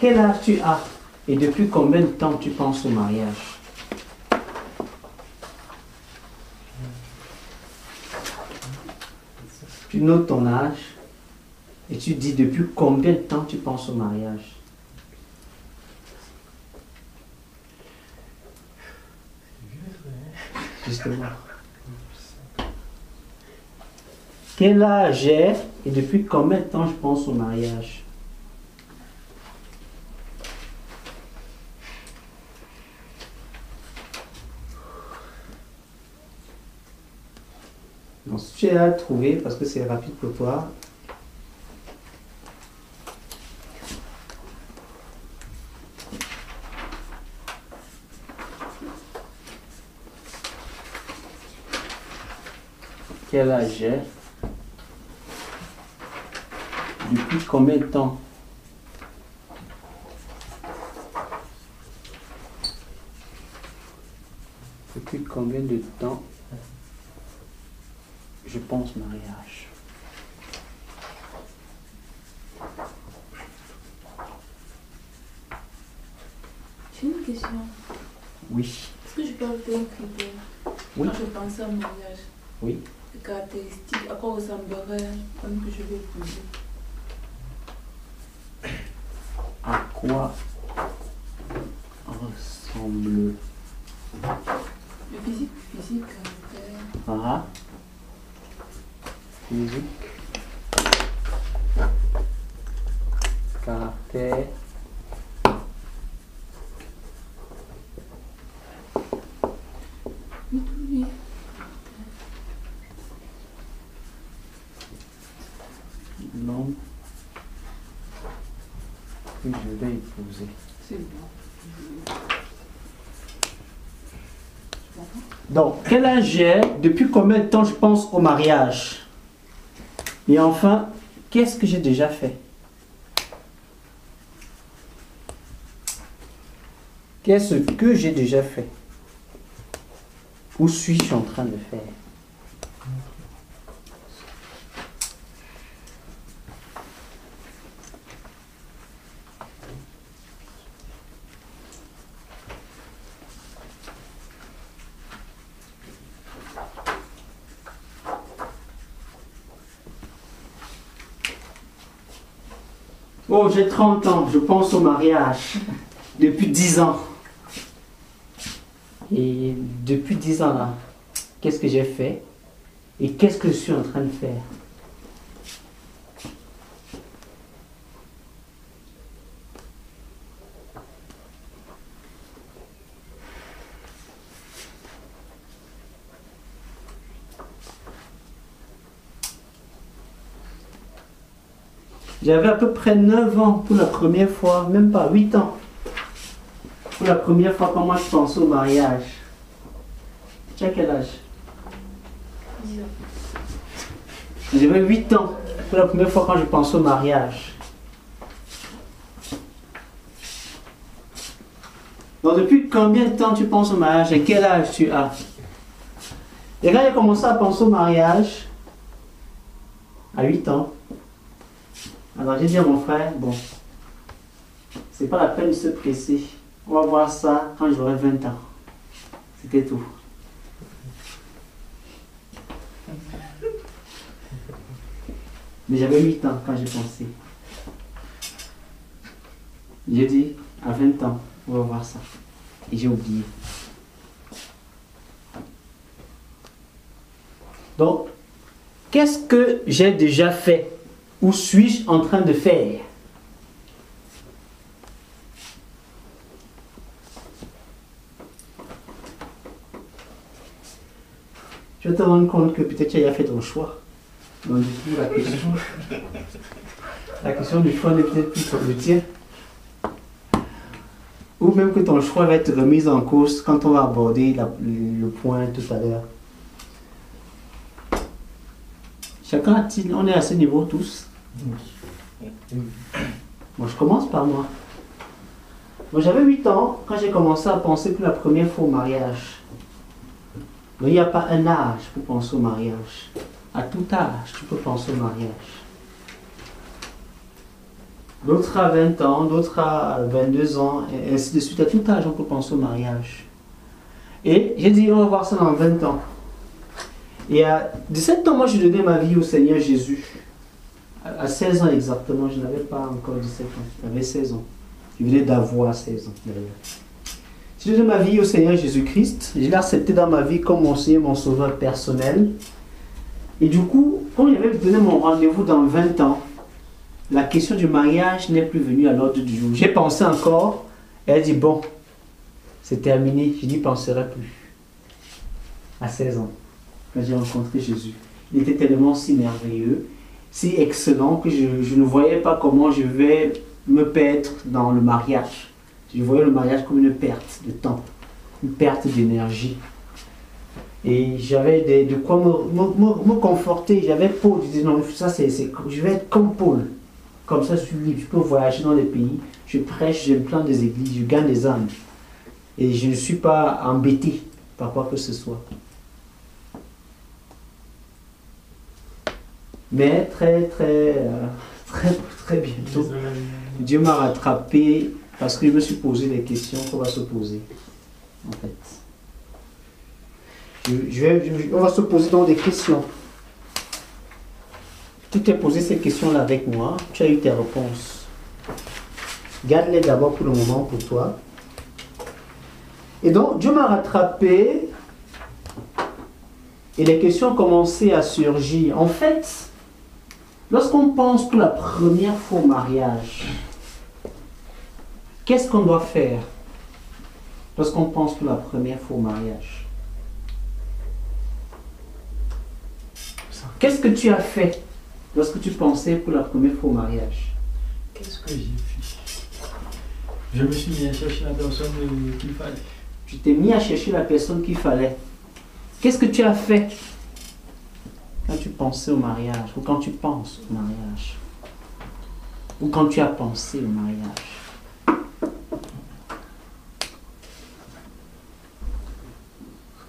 quel âge tu as et depuis combien de temps tu penses au mariage? Tu notes ton âge et tu dis depuis combien de temps tu penses au mariage. Justement. Quel âge j'ai et depuis combien de temps je pense au mariage? Donc, si tu as trouvé, parce que c'est rapide pour toi, quel âge j'ai? Depuis combien de temps? Depuis combien de temps je pense mariage? J'ai une question. Oui. Est-ce que je peux ajouter un critère? Oui. Quand je pense à un mariage, Oui. les caractéristiques, à quoi ressemblerait l'homme que je vais épouser? À quoi ressemble Le physique, caractère. Ah, physique, caractère, Oui. l'homme que je vais épouser. C'est bon. Donc, quel âge j'ai? Depuis combien de temps je pense au mariage? Et enfin, qu'est-ce que j'ai déjà fait? Qu'est-ce que j'ai déjà fait? Où suis-je en train de faire? Oh, j'ai 30 ans, je pense au mariage depuis 10 ans. Et depuis 10 ans là, qu'est-ce que j'ai fait? Et qu'est-ce que je suis en train de faire? J'avais à peu près 9 ans pour la première fois, même pas 8 ans. Pour la première fois quand moi je pense au mariage. Tu as quel âge? 10 ans. J'avais 8 ans pour la première fois quand je pense au mariage. Donc depuis combien de temps tu penses au mariage et quel âge tu as? Et quand j'ai commencé à penser au mariage, à 8 ans, alors j'ai dit à mon frère, bon, c'est pas la peine de se presser. On va voir ça quand j'aurai 20 ans. C'était tout. Mais j'avais 8 ans quand j'ai pensé. J'ai dit, à 20 ans, on va voir ça. Et j'ai oublié. Donc, qu'est-ce que j'ai déjà fait? Où suis-je en train de faire? Tu vas te rendre compte que peut-être tu as déjà fait ton choix. Donc du coup, la question du choix n'est peut-être plus le tien. Ou même que ton choix va être remis en cause quand on va aborder le point tout à l'heure. Chacun a-t-il, on est à ce niveau tous? Bon, je commence par moi. Moi, j'avais 8 ans quand j'ai commencé à penser pour la première fois au mariage. Mais il n'y a pas un âge pour penser au mariage. À tout âge, tu peux penser au mariage. D'autres à 20 ans, d'autres à 22 ans, et ainsi de suite. À tout âge, on peut penser au mariage. Et j'ai dit, on va voir ça dans 20 ans. Et à 17 ans, moi, j'ai donné ma vie au Seigneur Jésus. À 16 ans exactement, je n'avais pas encore 17 ans, j'avais 16 ans. Je venais d'avoir 16 ans d'ailleurs. J'ai donné ma vie au Seigneur Jésus-Christ. Je l'ai accepté dans ma vie comme mon Seigneur, mon sauveur personnel. Et du coup, quand j'avais donné mon rendez-vous dans 20 ans, la question du mariage n'est plus venue à l'ordre du jour. J'ai pensé encore, et elle a dit, bon, c'est terminé, je n'y penserai plus. À 16 ans, quand j'ai rencontré Jésus. Il était tellement si merveilleux, si excellent, que je ne voyais pas comment je vais me perdre dans le mariage. Je voyais le mariage comme une perte de temps, une perte d'énergie. Et j'avais de quoi me conforter. J'avais Paul, je disais, non, ça je vais être comme Paul. Comme ça, je suis libre, je peux voyager dans les pays, je prêche, je plante des églises, je gagne des âmes. Et je ne suis pas embêté par quoi que ce soit. Mais très bientôt, Dieu m'a rattrapé parce que je me suis posé des questions qu'on va se poser, en fait. On va se poser donc des questions. Tu t'es posé ces questions-là avec moi, tu as eu tes réponses. Garde-les d'abord pour le moment pour toi. Et donc, Dieu m'a rattrapé et les questions ont commencé à surgir. En fait, lorsqu'on pense pour la première fois au mariage, qu'est-ce qu'on doit faire lorsqu'on pense pour la première fois au mariage? Qu'est-ce que tu as fait lorsque tu pensais pour la première fois au mariage? Qu'est-ce que j'ai fait? Je me suis mis à chercher la personne qu'il fallait. Tu t'es mis à chercher la personne qu'il fallait. Qu'est-ce que tu as fait quand tu pensais au mariage, ou quand tu penses au mariage, ou quand tu as pensé au mariage?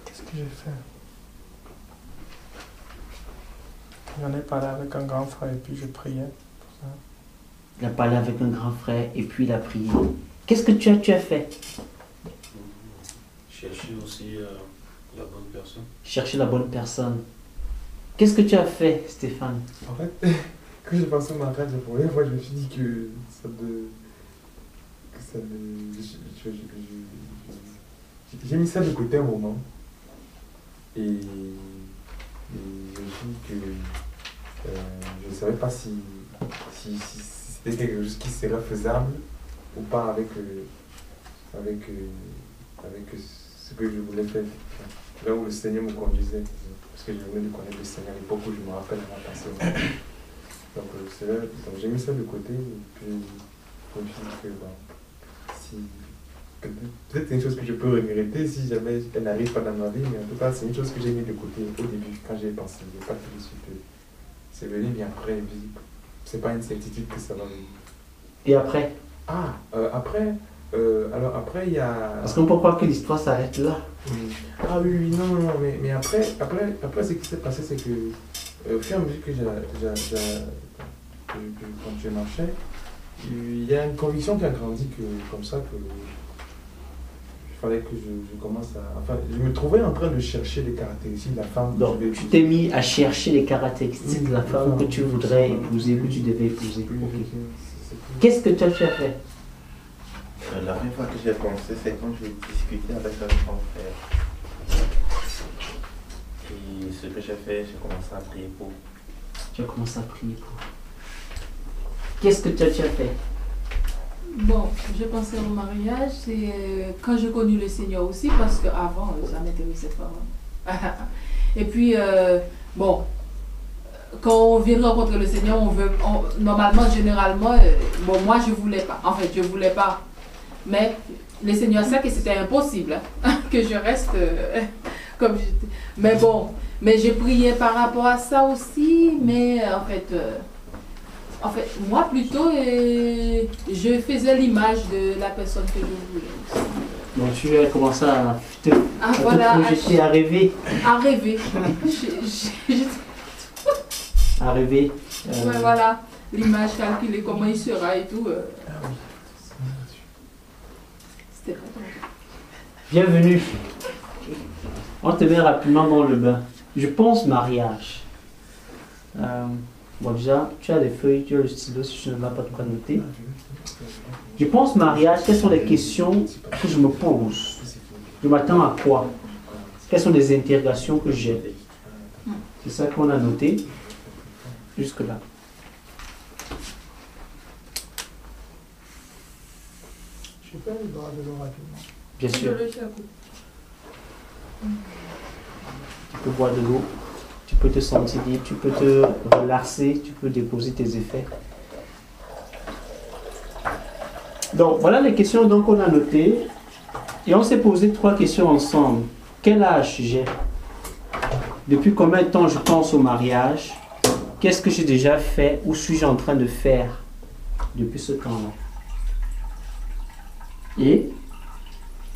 Qu'est-ce que j'ai fait? J'en ai parlé avec un grand frère et puis je priais pour ça. Il a parlé avec un grand frère et puis il a prié. Qu'est-ce que tu as fait? Chercher aussi la bonne personne. Chercher la bonne personne. Qu'est-ce que tu as fait, Stéphane? En fait, quand j'ai pensé au mariage la première fois, je me suis dit que j'ai mis ça de côté un moment. Et je me suis dit que je ne savais pas si c'était quelque chose qui serait faisable ou pas avec ce que je voulais faire. Là où le Seigneur me conduisait. Parce que je venais de connaître le Seigneur à l'époque où je me rappelle avoir passé au mariage. Donc j'ai mis ça de côté et puis je me suis dit que bon, peut-être c'est une chose que je peux regretter si jamais elle n'arrive pas dans ma vie, mais en tout cas c'est une chose que j'ai mis de côté au début quand j'ai pensé. Je n'ai pas tout de suite. C'est venu bien après, c'est pas une certitude que ça va venir. Et après? Alors après il y a... Parce qu'on peut croire que l'histoire s'arrête là. Ah oui, non, mais après ce qui s'est passé, c'est que au fur et à mesure que quand je marchais, il y a une conviction qui a grandi comme ça que il fallait que je commence à... Enfin, je me trouvais en train de chercher les caractéristiques de la femme. Donc, tu t'es mis à chercher les caractéristiques de la femme que tu voudrais épouser, que tu devais épouser. Okay. Qu'est-ce que tu as fait? La première fois que j'ai pensé, c'est quand j'ai discuté avec un grand frère. Et ce que j'ai fait, j'ai commencé à prier pour. Tu as commencé à prier pour. Qu'est-ce que tu as fait? Bon, je pensais au mariage, c'est quand j'ai connu le Seigneur aussi, parce qu'avant, ça ne m'intéressait pas. Et puis, bon, quand on vient de rencontrer le Seigneur, normalement, généralement, bon, moi, je ne voulais pas. En fait, je ne voulais pas. Mais le Seigneur sait que c'était impossible, hein, que je reste comme j'étais. Mais bon, mais j'ai prié par rapport à ça aussi, mais en fait, moi plutôt, je faisais l'image de la personne que je voulais aussi. Donc tu as commencé à te projeter, à rêver. À rêver. à rêver. Ouais, voilà, l'image calculée, comment il sera et tout. C'était pas drôle. Bienvenue. On te met rapidement dans le bain. Je pense mariage. Bon, déjà, tu as les feuilles, tu as le stylo, si tu ne l'as pas de quoi noter. Je pense mariage, quelles sont les questions que je me pose? Je m'attends à quoi? Quelles sont les interrogations que j'ai? C'est ça qu'on a noté jusque-là. Je peux aller boire de l'eau rapidement. Bien sûr, Je le fais à coup. tu peux boire de l'eau, tu peux te sentir libre, tu peux te relaxer, tu peux déposer tes effets. Donc, voilà les questions donc, qu'on a notées. Et on s'est posé 3 questions ensemble. Quel âge j'ai? Depuis combien de temps je pense au mariage? Qu'est-ce que j'ai déjà fait ou suis-je en train de faire depuis ce temps-là? Et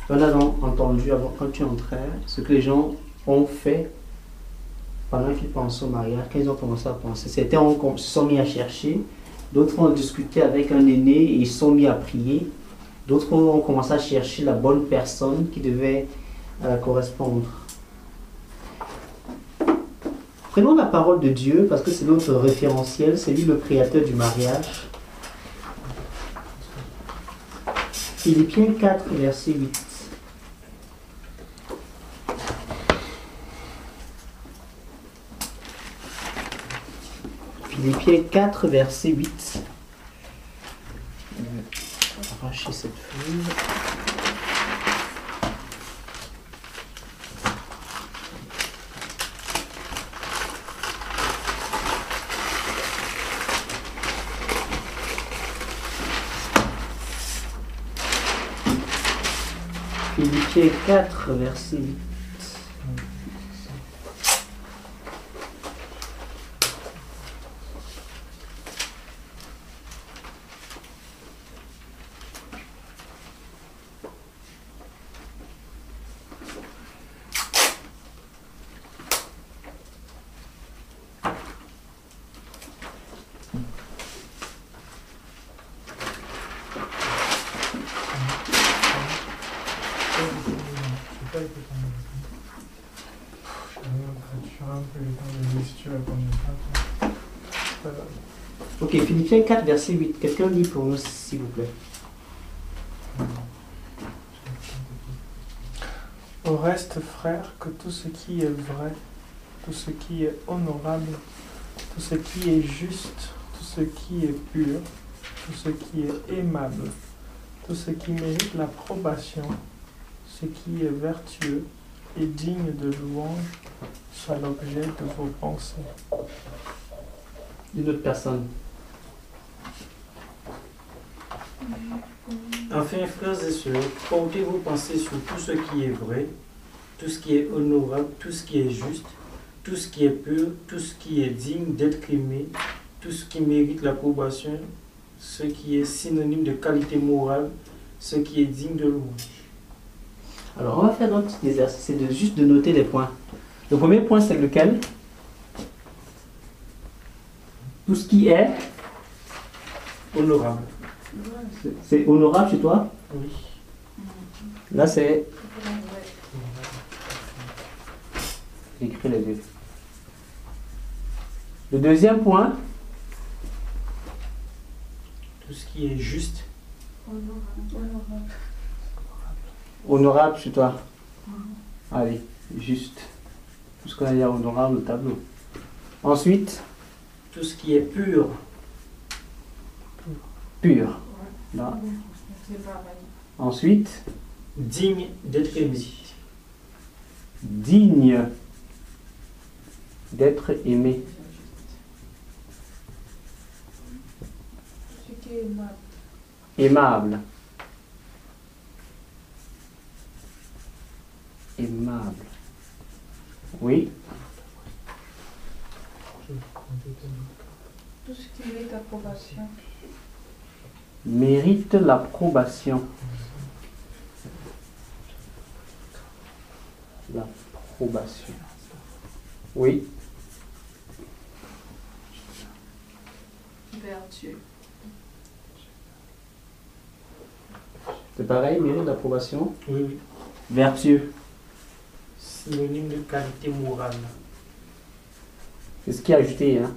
on a donc entendu avant, quand tu entrais, ce que les gens ont fait pendant qu'ils pensaient au mariage, quand ils ont commencé à penser. Certains se sont mis à chercher, d'autres ont discuté avec un aîné et ils se sont mis à prier, d'autres ont commencé à chercher la bonne personne qui devait correspondre. Prenons la parole de Dieu parce que c'est notre référentiel, c'est lui le créateur du mariage. Philippiens 4, verset 8. Philippiens 4, verset 8. On va arracher cette feuille. Philippiens 4, verset 8. Ok, Philippiens 4, verset 8. Quelqu'un lit pour nous, s'il vous plaît. Au reste, frères, que tout ce qui est vrai, tout ce qui est honorable, tout ce qui est juste, tout ce qui est pur, tout ce qui est aimable, tout ce qui mérite l'approbation, ce qui est vertueux et digne de louange, soit l'objet de vos pensées. Une autre personne. Enfin, frères et sœurs, portez vos pensées sur tout ce qui est vrai, tout ce qui est honorable, tout ce qui est juste, tout ce qui est pur, tout ce qui est digne d'être aimé, tout ce qui mérite l'approbation, ce qui est synonyme de qualité morale, ce qui est digne de louange. Alors, on va faire un petit exercice, c'est juste de noter les points. Le premier point, c'est lequel? Tout ce qui est Honorable. c'est honorable chez toi? Oui. Là, c'est... J'écris les deux. Le deuxième point, Tout ce qui est juste. honorable chez toi. Allez, juste. Tout ce qu'on a dit honorable au tableau. Ensuite, Tout ce qui est pur. pur. Là. C'est pareil. Ensuite, Digne d'être aimé. digne d'être aimé. Ce qui est aimable. Aimable. Aimable. Oui. Tout ce qui mérite approbation. Mérite l'approbation. L'approbation. Oui. vertueux. C'est pareil, mérite d'approbation. Oui, oui. Vertueux. Synonyme de qualité morale. C'est ce qui est ajouté, hein.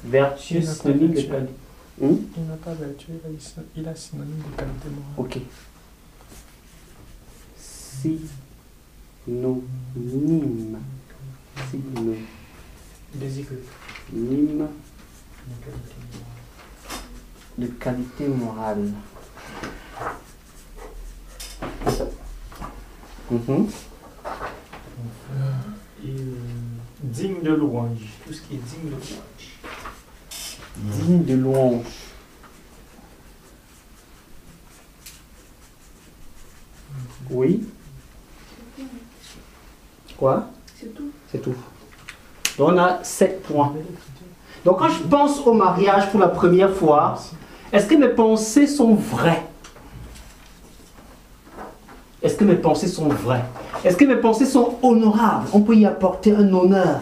Vertueux, Il n'a pas synonyme de vertueux. qualité. Il n'a pas vertu, il a synonyme de qualité morale. Ok. Synonyme. Synonyme. Désireux. De qualité morale. Mhm. Et digne de louange. Tout ce qui est digne de louange. Digne de louange. Oui. Quoi? C'est tout. C'est tout. Donc on a 7 points. Donc quand je pense au mariage pour la première fois, est-ce que mes pensées sont vraies? Est-ce que mes pensées sont vraies? Est-ce que mes pensées sont honorables? On peut y apporter un honneur.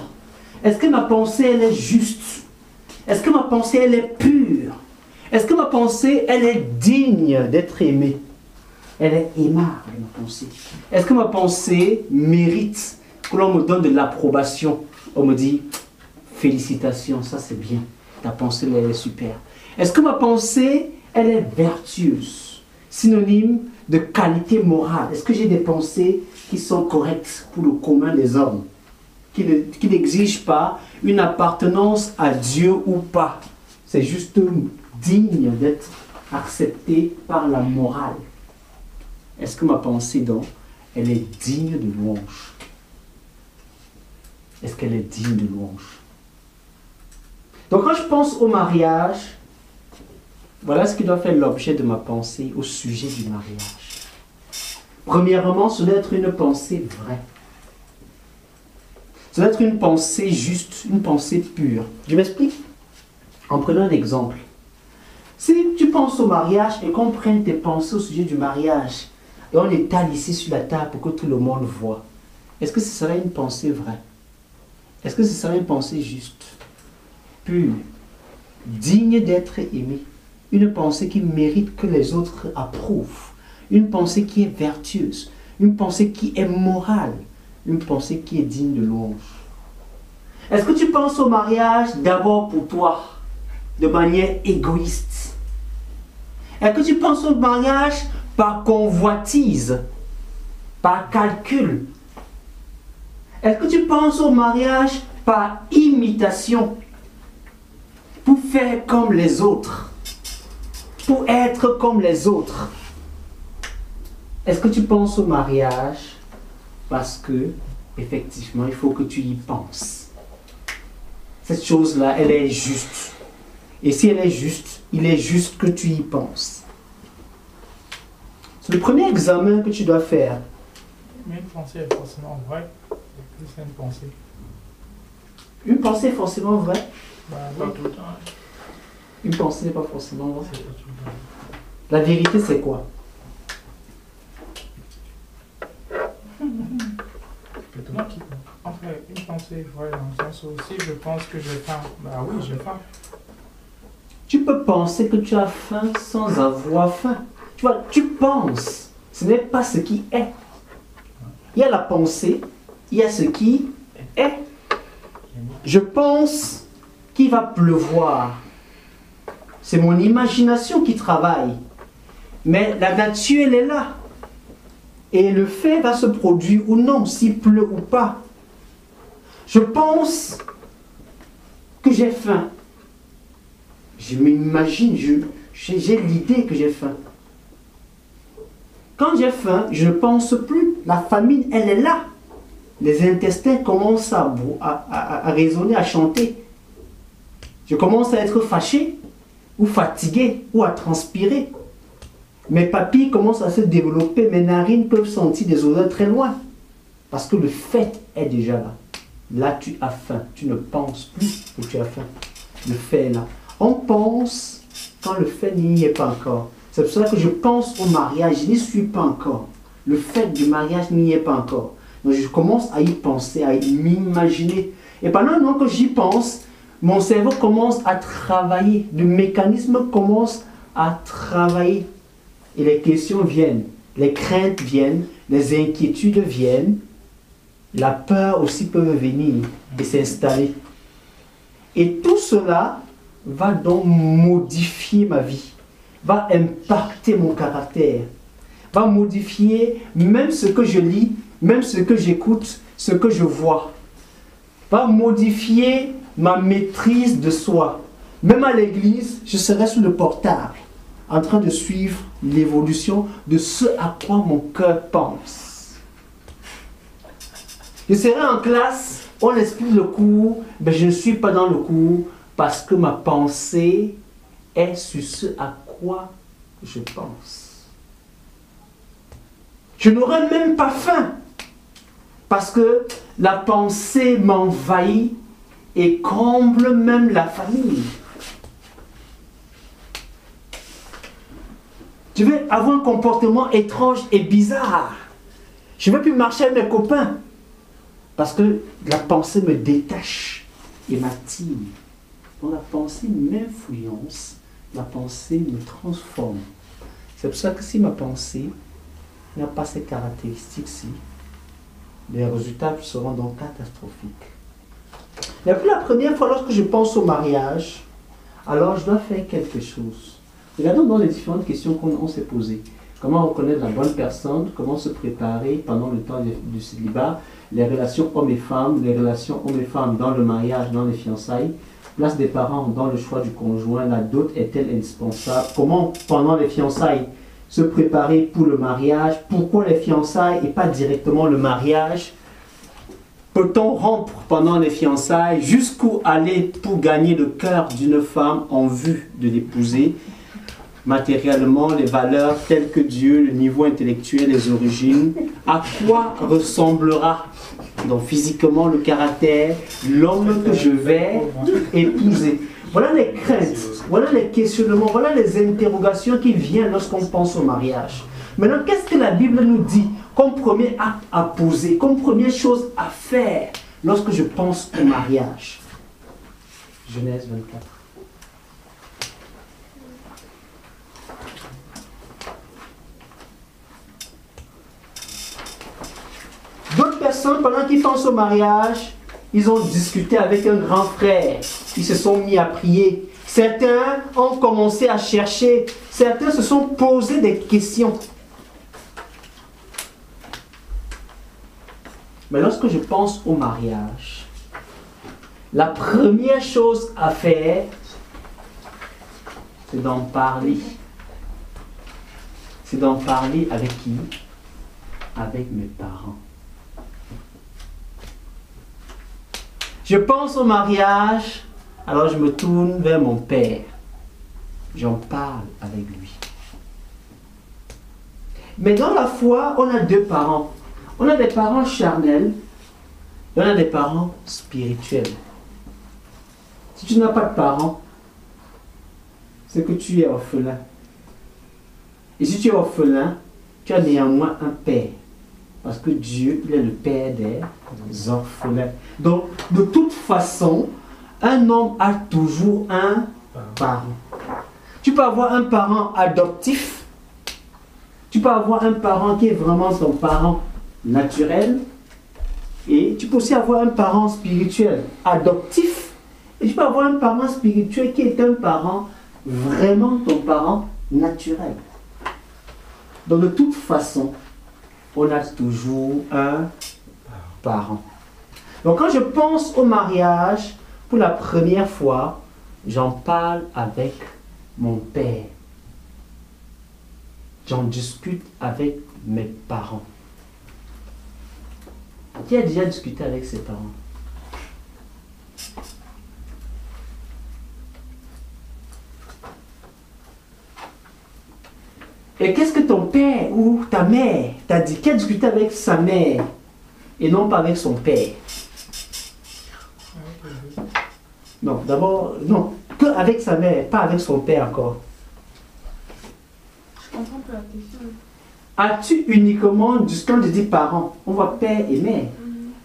Est-ce que ma pensée, elle est juste? Est-ce que ma pensée, elle est pure? Est-ce que ma pensée, elle est digne d'être aimée? Elle est aimable, ma pensée. Est-ce que ma pensée mérite que l'on me donne de l'approbation? On me dit, félicitations, ça c'est bien. Ta pensée, elle est super. Est-ce que ma pensée, elle est vertueuse? Synonyme de qualité morale. Est-ce que j'ai des pensées qui sont correctes pour le commun des hommes? Qui n'exigent pas une appartenance à Dieu ou pas. C'est juste digne d'être accepté par la morale. Est-ce que ma pensée, donc, elle est digne de louange? Est-ce qu'elle est digne de louange? Donc quand je pense au mariage, voilà ce qui doit faire l'objet de ma pensée au sujet du mariage. Premièrement, ce doit être une pensée vraie. Ça doit être une pensée juste, une pensée pure. Je m'explique en prenant un exemple. Si tu penses au mariage et qu'on prenne tes pensées au sujet du mariage et on étale ici sur la table pour que tout le monde voit, est-ce que ce serait une pensée vraie? Est-ce que ce serait une pensée juste, pure, digne d'être aimée? Une pensée qui mérite que les autres approuvent. Une pensée qui est vertueuse. Une pensée qui est morale. Une pensée qui est digne de louange. Est-ce que tu penses au mariage d'abord pour toi, de manière égoïste? Est-ce que tu penses au mariage par convoitise, par calcul? Est-ce que tu penses au mariage par imitation, pour faire comme les autres, pour être comme les autres? Est-ce que tu penses au mariage parce que, effectivement, il faut que tu y penses? Cette chose-là, elle est juste. Et si elle est juste, il est juste que tu y penses. C'est le premier examen que tu dois faire. Mais une pensée est forcément vraie. C'est une pensée. Une pensée est forcément vraie. Bah, Pas oui. tout le temps. Une pensée n'est pas forcément vraie. C'est pas tout le temps. La vérité, c'est quoi? Non, en fait, une pensée est vraie dans le sens où si je pense que j'ai faim, bah oui, j'ai faim. Tu peux penser que tu as faim sans avoir faim. Tu vois, tu penses. Ce n'est pas ce qui est. Il y a la pensée, il y a ce qui est. Je pense qu'il va pleuvoir. C'est mon imagination qui travaille. Mais la nature, elle est là. Et le fait va se produire ou non, s'il pleut ou pas. Je pense que j'ai faim. Je m'imagine, j'ai l'idée que j'ai faim. Quand j'ai faim, je ne pense plus. La famine, elle est là. Les intestins commencent à résonner, à chanter. Je commence à être fâché, ou fatigué, ou à transpirer. Mes papilles commencent à se développer, mes narines peuvent sentir des odeurs très loin. Parce que le fait est déjà là. Là, tu as faim. Tu ne penses plus que tu as faim. Le fait est là. On pense quand le fait n'y est pas encore. C'est pour cela que je pense au mariage. Je n'y suis pas encore. Le fait du mariage n'y est pas encore. Donc je commence à y penser, à m'imaginer. Et pendant que j'y pense, mon cerveau commence à travailler, le mécanisme commence à travailler. Et les questions viennent, les craintes viennent, les inquiétudes viennent, la peur aussi peut venir et s'installer. Et tout cela va donc modifier ma vie, va impacter mon caractère, va modifier même ce que je lis, même ce que j'écoute, ce que je vois, va modifier ma maîtrise de soi. Même à l'église, je serai sous le portable, en train de suivre l'évolution de ce à quoi mon cœur pense. Je serai en classe, on explique le cours, mais je ne suis pas dans le cours parce que ma pensée est sur ce à quoi je pense. Je n'aurai même pas faim parce que la pensée m'envahit et comble même la famille. Je vais avoir un comportement étrange et bizarre. Je ne vais plus marcher avec mes copains parce que la pensée me détache et m'attire. Donc la pensée m'influence, la pensée me transforme. C'est pour ça que si ma pensée n'a pas ces caractéristiques-ci, les résultats seront donc catastrophiques. Mais pour la première fois, lorsque je pense au mariage, alors je dois faire quelque chose. Regardons dans les différentes questions qu'on s'est posées. Comment reconnaître la bonne personne, comment se préparer pendant le temps du célibat, les relations hommes et femmes, les relations hommes et femmes dans le mariage, dans les fiançailles, place des parents dans le choix du conjoint, la dot est-elle indispensable, comment pendant les fiançailles se préparer pour le mariage, pourquoi les fiançailles et pas directement le mariage, peut-on rompre pendant les fiançailles, jusqu'où aller pour gagner le cœur d'une femme en vue de l'épouser, matériellement, les valeurs telles que Dieu, le niveau intellectuel, les origines, à quoi ressemblera donc physiquement le caractère, l'homme que je vais épouser. Voilà les craintes, voilà les questionnements, voilà les interrogations qui viennent lorsqu'on pense au mariage. Maintenant, qu'est-ce que la Bible nous dit comme premier acte à poser, comme première chose à faire lorsque je pense au mariage? Genèse 24. D'autres personnes, pendant qu'ils pensent au mariage, ils ont discuté avec un grand frère. Ils se sont mis à prier. Certains ont commencé à chercher. Certains se sont posés des questions. Mais lorsque je pense au mariage, la première chose à faire, c'est d'en parler. C'est d'en parler avec qui? Avec mes parents. Je pense au mariage, alors je me tourne vers mon père. J'en parle avec lui. Mais dans la foi, on a deux parents. On a des parents charnels et on a des parents spirituels. Si tu n'as pas de parents, c'est que tu es orphelin. Et si tu es orphelin, tu as néanmoins un père. Parce que Dieu, il est le père des orphelins. Donc, de toute façon, un homme a toujours un parent. Tu peux avoir un parent adoptif. Tu peux avoir un parent qui est vraiment ton parent naturel. Et tu peux aussi avoir un parent spirituel adoptif. Et tu peux avoir un parent spirituel qui est un parent vraiment ton parent naturel. Donc, de toute façon, on a toujours un parent. Donc quand je pense au mariage, pour la première fois, j'en parle avec mon père. J'en discute avec mes parents. Qui a déjà discuté avec ses parents? Et qu'est-ce que ton père ou ta mère t'a dit? Qui a discuté avec sa mère et non pas avec son père? Non, d'abord, non, que avec sa mère, pas avec son père encore. Je comprends pas la question. As-tu uniquement, quand je dis parents, on voit père et mère.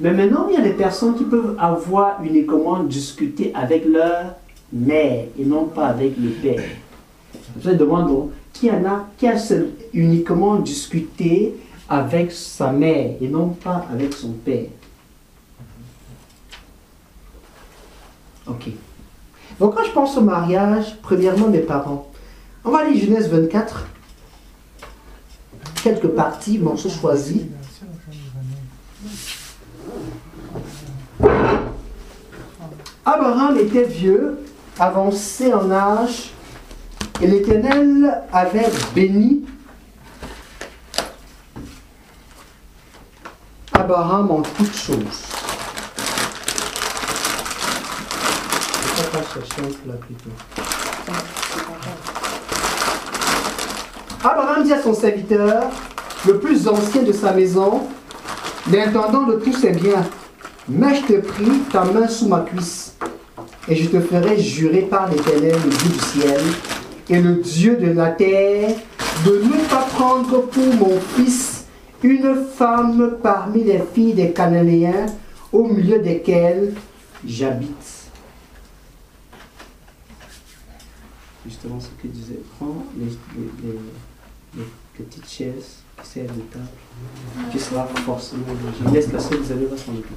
Mais maintenant, il y a des personnes qui peuvent avoir uniquement discuté avec leur mère et non pas avec le père. Je me demande donc, qui a uniquement discuté avec sa mère et non pas avec son père? Ok. Donc quand je pense au mariage, premièrement mes parents. On va lire Genèse 24. Quelques parties, morceaux choisis. Abraham était vieux, avancé en âge, et l'Éternel avait béni Abraham en toutes choses. Je vais pas chercher un peu là plutôt. Abraham dit à son serviteur, le plus ancien de sa maison, l'intendant de tous ses biens, mais je te prie, ta main sous ma cuisse, et je te ferai jurer par l'Éternel, le Dieu du ciel, et le Dieu de la terre, de ne pas prendre pour mon fils une femme parmi les filles des Cananéens, au milieu desquelles j'habite. Justement ce que disait, prends les petites chaises qui servent de table, qui sera forcément logé. Laisse la seule, vous allez s'en occuper.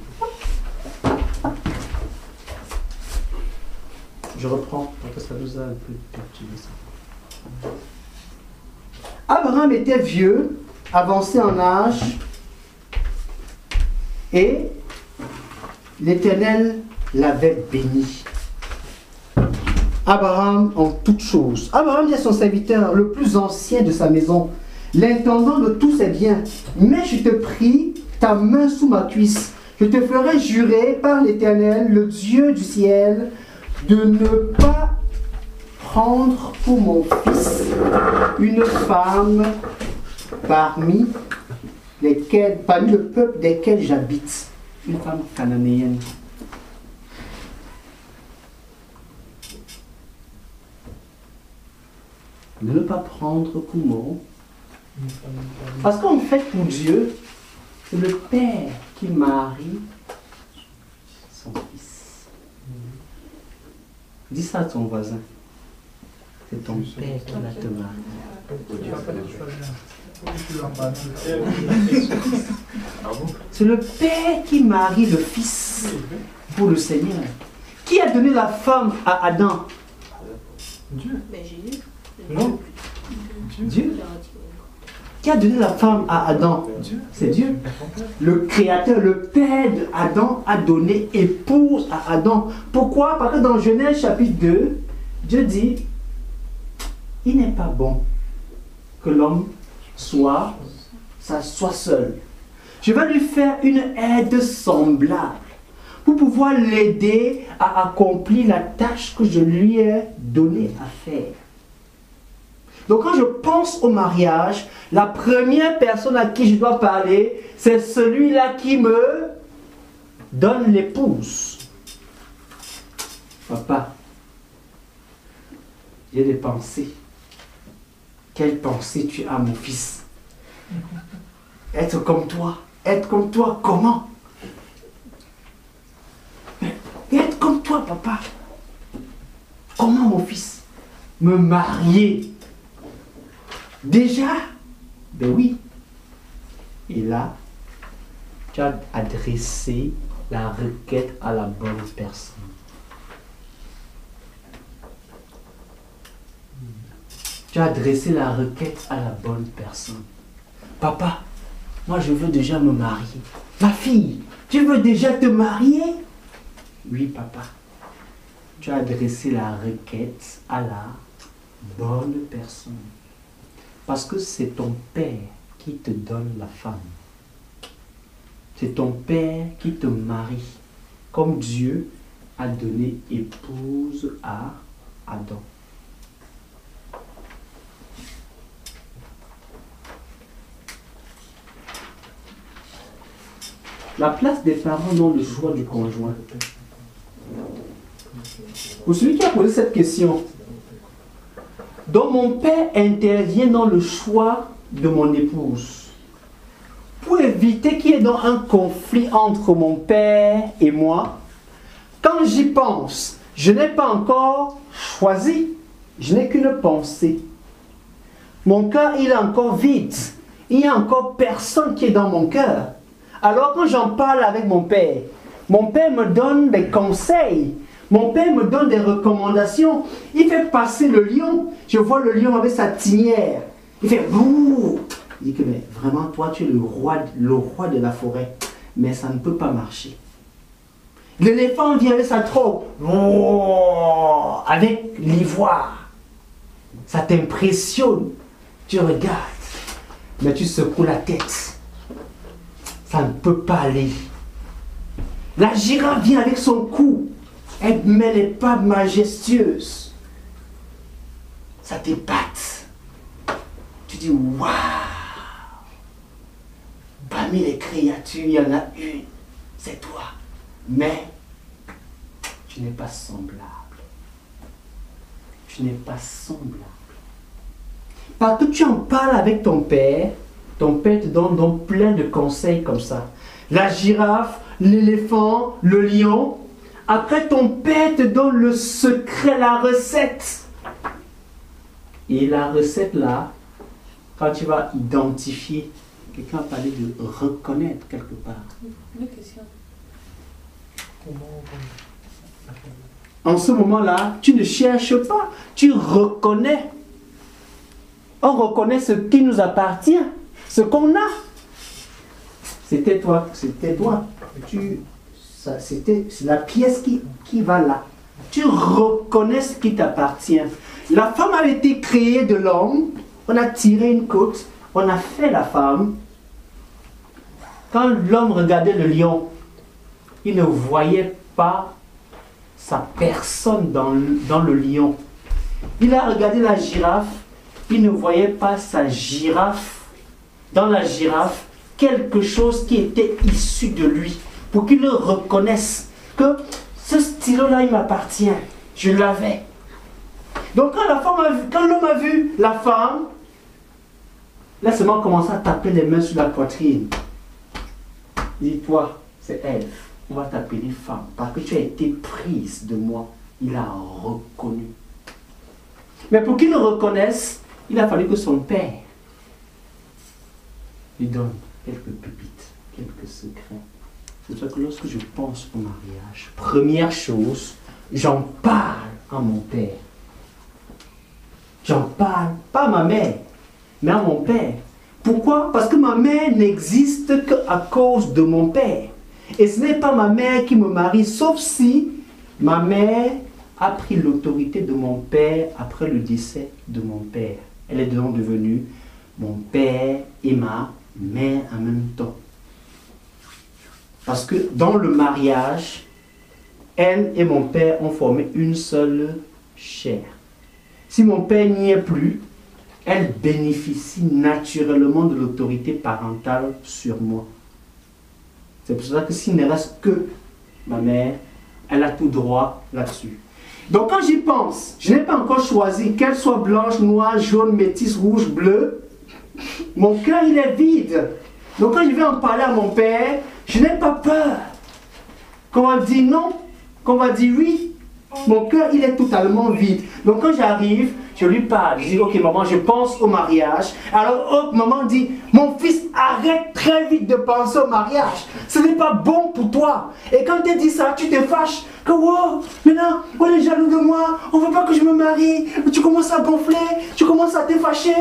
Je reprends, parce que ça nous a un peu perturbé ça. Abraham était vieux, avancé en âge, et l'Éternel l'avait béni. Abraham en toutes choses. Abraham dit à son serviteur, le plus ancien de sa maison, l'intendant de tous ses biens, mais je te prie, ta main sous ma cuisse, je te ferai jurer par l'Éternel, le Dieu du ciel, de ne pas prendre pour mon fils une femme parmi le peuple desquels j'habite, une femme cananéenne. De ne pas prendre pour mon. Parce qu'en fait, pour Dieu, c'est le Père qui marie son fils. Dis ça à ton voisin. C'est ton père qui va te marier. C'est le Père qui marie le Fils pour le Seigneur. Qui a donné la femme à Adam? Dieu. Non. Dieu. Qui a donné la femme à Adam? C'est Dieu. Le Créateur, le Père d'Adam a donné épouse à Adam. Pourquoi? Parce que dans Genèse chapitre 2, Dieu dit, il n'est pas bon que l'homme soit seul. Je vais lui faire une aide semblable pour pouvoir l'aider à accomplir la tâche que je lui ai donnée à faire. Donc quand je pense au mariage, la première personne à qui je dois parler, c'est celui-là qui me donne l'épouse. Papa, j'ai des pensées. Quelle pensée tu as, mon fils? Être comme toi, comment? Être comme toi, papa. Comment, mon fils? Me marier. Déjà? Ben oui. Et là, tu as adressé la requête à la bonne personne. Tu as adressé la requête à la bonne personne. Papa, moi je veux déjà me marier. Ma fille, tu veux déjà te marier? Oui, papa. Tu as adressé la requête à la bonne personne. Parce que c'est ton père qui te donne la femme. C'est ton père qui te marie. Comme Dieu a donné épouse à Adam. La place des parents dans le choix du conjoint. Pour celui qui a posé cette question, donc mon père intervient dans le choix de mon épouse. pour éviter qu'il y ait donc un conflit entre mon père et moi, quand j'y pense, je n'ai pas encore choisi, je n'ai qu'une pensée. Mon cœur, il est encore vide. Il n'y a encore personne qui est dans mon cœur. Alors quand j'en parle avec mon père me donne des conseils. Mon père me donne des recommandations. Il fait passer le lion. Je vois le lion avec sa tinière. Il fait bouh. Il dit que mais vraiment toi tu es le roi de la forêt. Mais ça ne peut pas marcher. L'éléphant vient avec sa trompe. Oh, avec l'ivoire. Ça t'impressionne. Tu regardes. Mais tu secoues la tête. Ça ne peut pas aller. La girafe vient avec son cou. Elle met les pas majestueuses. Ça t'épate. Tu dis waouh. Parmi les créatures, il y en a une. C'est toi. Mais tu n'es pas semblable. Tu n'es pas semblable. Parce que tu en parles avec ton père te donne donc plein de conseils comme ça. La girafe, l'éléphant, le lion. Après, ton père te donne le secret, la recette. Et la recette là, quand tu vas identifier, quelqu'un a parlé de reconnaître quelque part. Une question. En ce moment-là, tu ne cherches pas, tu reconnais. On reconnaît ce qui nous appartient, ce qu'on a. C'était toi, c'était toi. C'est la pièce qui va là. Tu reconnais ce qui t'appartient. La femme a été créée de l'homme. On a tiré une côte, on a fait la femme. Quand l'homme regardait le lion, il ne voyait pas sa personne dans le lion. Il a regardé la girafe, il ne voyait pas sa girafe. Dans la girafe, quelque chose qui était issu de lui. Pour qu'il le reconnaisse que ce stylo-là, il m'appartient. Je l'avais. Donc quand l'homme a vu la femme, là seulement commencé à taper les mains sur la poitrine. Il dit, toi, c'est elle. On va t'appeler femme. Parce que tu as été prise de moi. Il a reconnu. Mais pour qu'il le reconnaisse, il a fallu que son père lui donne quelques pépites, quelques secrets. C'est pour ça que lorsque je pense au mariage, première chose, j'en parle à mon père. J'en parle, pas à ma mère, mais à mon père. Pourquoi? Parce que ma mère n'existe qu'à cause de mon père. Et ce n'est pas ma mère qui me marie, sauf si ma mère a pris l'autorité de mon père après le décès de mon père. Elle est donc devenue mon père et ma mère en même temps. Parce que dans le mariage, elle et mon père ont formé une seule chair. Si mon père n'y est plus, elle bénéficie naturellement de l'autorité parentale sur moi. C'est pour ça que s'il ne reste que ma mère, elle a tout droit là-dessus. Donc quand j'y pense, je n'ai pas encore choisi qu'elle soit blanche, noire, jaune, métisse, rouge, bleue. Mon cœur, il est vide. Donc quand je vais en parler à mon père, je n'ai pas peur. Qu'on va dire non, qu'on va dire oui. Mon cœur, il est totalement vide. Donc quand j'arrive, je lui parle. Je dis, ok maman, je pense au mariage. Alors hop, maman dit, mon fils, arrête très vite de penser au mariage. Ce n'est pas bon pour toi. Et quand tu dis ça, tu te fâches. Que wow, maintenant, on est jaloux de moi. On ne veut pas que je me marie. Tu commences à gonfler. Tu commences à te fâcher.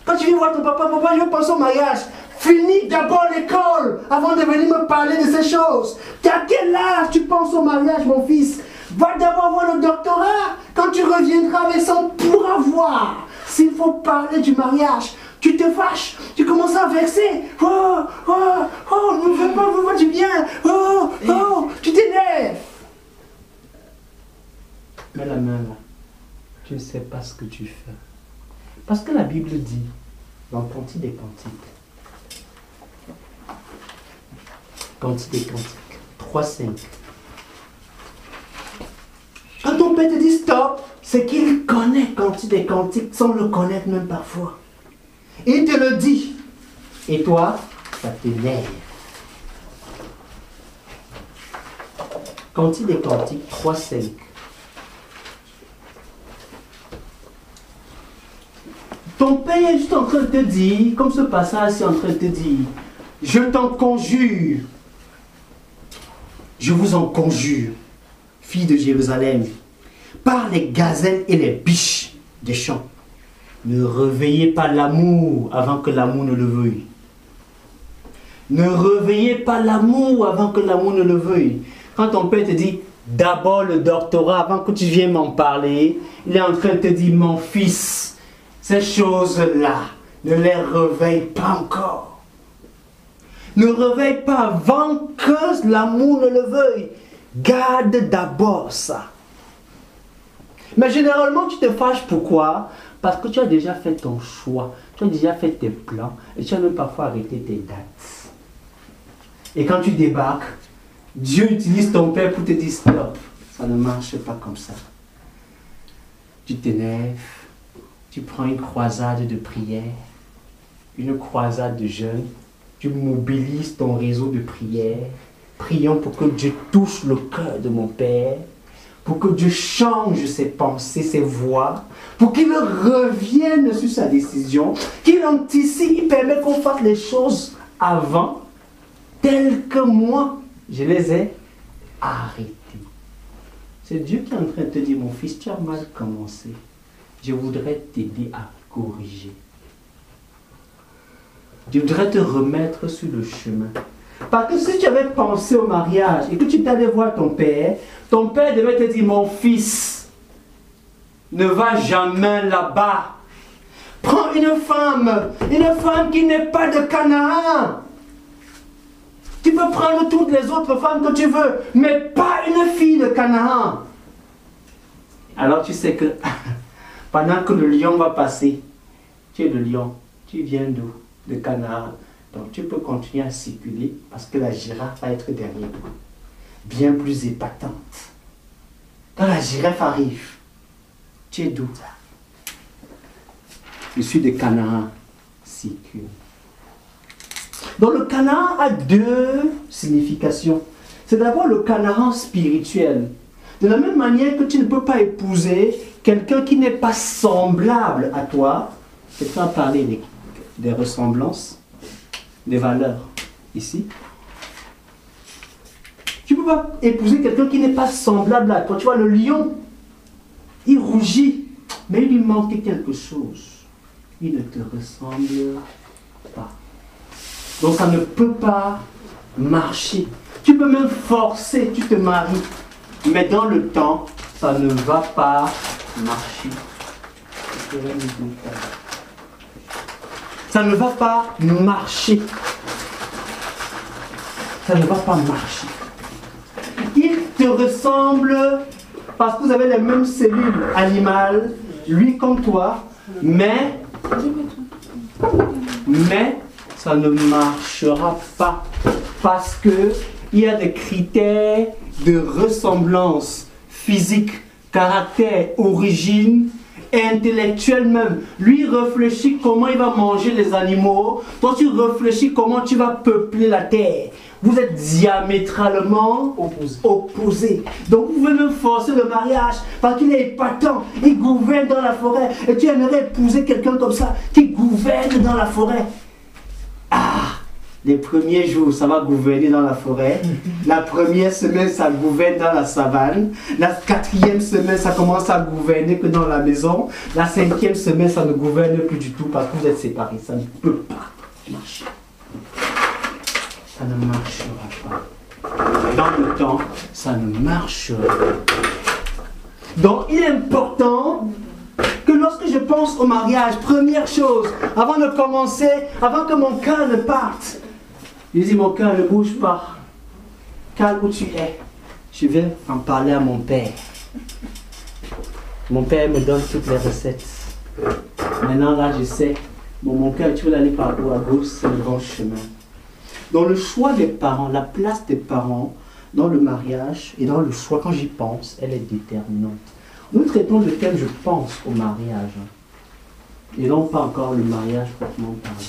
Quand tu viens voir ton papa, papa, je veux penser au mariage. Finis d'abord l'école avant de venir me parler de ces choses. À quel âge tu penses au mariage, mon fils? Va d'abord voir le doctorat. Quand tu reviendras avec ça, on pourra voir s'il faut parler du mariage. Tu te fâches, tu commences à vexer. Oh, oh, oh, ne me fais pas voir du bien. Oh, oh, tu t'énerves. Mets la main là. Tu ne sais pas ce que tu fais. Parce que la Bible dit, dans Cantique des Cantiques, Cantique des Cantiques, 3:5. Quand ton père te dit stop, c'est qu'il connaît Cantique des Cantiques sans le connaître même parfois. Il te le dit. Et toi, ça t'énerve. Cantique des Cantiques 3:5. Ton père est juste en train de te dire, comme ce passage est en train de te dire, je t'en conjure, je vous en conjure, filles de Jérusalem, par les gazelles et les biches des champs, ne réveillez pas l'amour avant que l'amour ne le veuille. Ne réveillez pas l'amour avant que l'amour ne le veuille. Quand ton père te dit, d'abord le doctorat, avant que tu viennes m'en parler, il est en train de te dire, mon fils, ces choses-là, ne les réveille pas encore. Ne réveille pas avant que l'amour ne le veuille. Garde d'abord ça. Mais généralement, tu te fâches pourquoi? Parce que tu as déjà fait ton choix, tu as déjà fait tes plans et tu as même parfois arrêté tes dates. Et quand tu débarques, Dieu utilise ton père pour te dire stop, ça ne marche pas comme ça. Tu t'énerves, tu prends une croisade de prière, une croisade de jeûne, tu mobilises ton réseau de prière. Prions pour que Dieu touche le cœur de mon père, pour que Dieu change ses pensées, ses voix, pour qu'il revienne sur sa décision, qu'il anticipe, il permet qu'on fasse les choses avant, telles que moi, je les ai arrêtées. C'est Dieu qui est en train de te dire, mon fils, tu as mal commencé. Je voudrais t'aider à corriger. Je voudrais te remettre sur le chemin. Parce que si tu avais pensé au mariage et que tu t'allais voir ton père devait te dire, mon fils, ne va jamais là-bas. Prends une femme qui n'est pas de Canaan. Tu peux prendre toutes les autres femmes que tu veux, mais pas une fille de Canaan. Alors tu sais que pendant que le lion va passer, tu es le lion, tu viens d'où? De Canaan. Donc tu peux continuer à circuler parce que la girafe va être derrière toi. Bien plus épatante. Quand la girafe arrive, tu es d'où? Je suis de Canaan. Circule. Donc le Canaan a deux significations. C'est d'abord le Canaan spirituel. De la même manière que tu ne peux pas épouser quelqu'un qui n'est pas semblable à toi. Quelqu'un a parlé des ressemblances, des valeurs. Ici. Tu ne peux pas épouser quelqu'un qui n'est pas semblable à toi. Tu vois, le lion, il rougit, mais il lui manque quelque chose. Il ne te ressemble pas. Donc ça ne peut pas marcher. Tu peux même forcer, tu te maries. Mais dans le temps, ça ne va pas marcher. Ça ne va pas marcher. Ça ne va pas marcher. Il te ressemble parce que vous avez les mêmes cellules animales, lui comme toi, mais ça ne marchera pas parce que il y a des critères de ressemblance physique, caractère, origine, intellectuelle même. Lui réfléchit comment il va manger les animaux. Toi tu réfléchis comment tu vas peupler la terre. Vous êtes diamétralement opposés. Donc vous pouvez même forcer le mariage parce qu'il est épatant. Il gouverne dans la forêt. Et tu aimerais épouser quelqu'un comme ça qui gouverne dans la forêt. Ah! Les premiers jours, ça va gouverner dans la forêt. La première semaine, ça gouverne dans la savane. La quatrième semaine, ça commence à gouverner que dans la maison. La cinquième semaine, ça ne gouverne plus du tout parce que vous êtes séparés. Ça ne peut pas marcher. Ça ne marchera pas. Dans le temps, ça ne marchera pas. Donc, il est important que lorsque je pense au mariage, première chose, avant de commencer, avant que mon cœur ne parte, je dis, mon cœur ne bouge pas. Calme où tu es. Je vais en parler à mon père. Mon père me donne toutes les recettes. Maintenant, là, je sais. Bon, mon cœur, tu veux aller par où? À gauche, c'est le bon chemin. Dans le choix des parents, la place des parents dans le mariage et dans le choix, quand j'y pense, elle est déterminante. Nous traitons le thème, je pense, au mariage. Et non pas encore le mariage proprement parlé.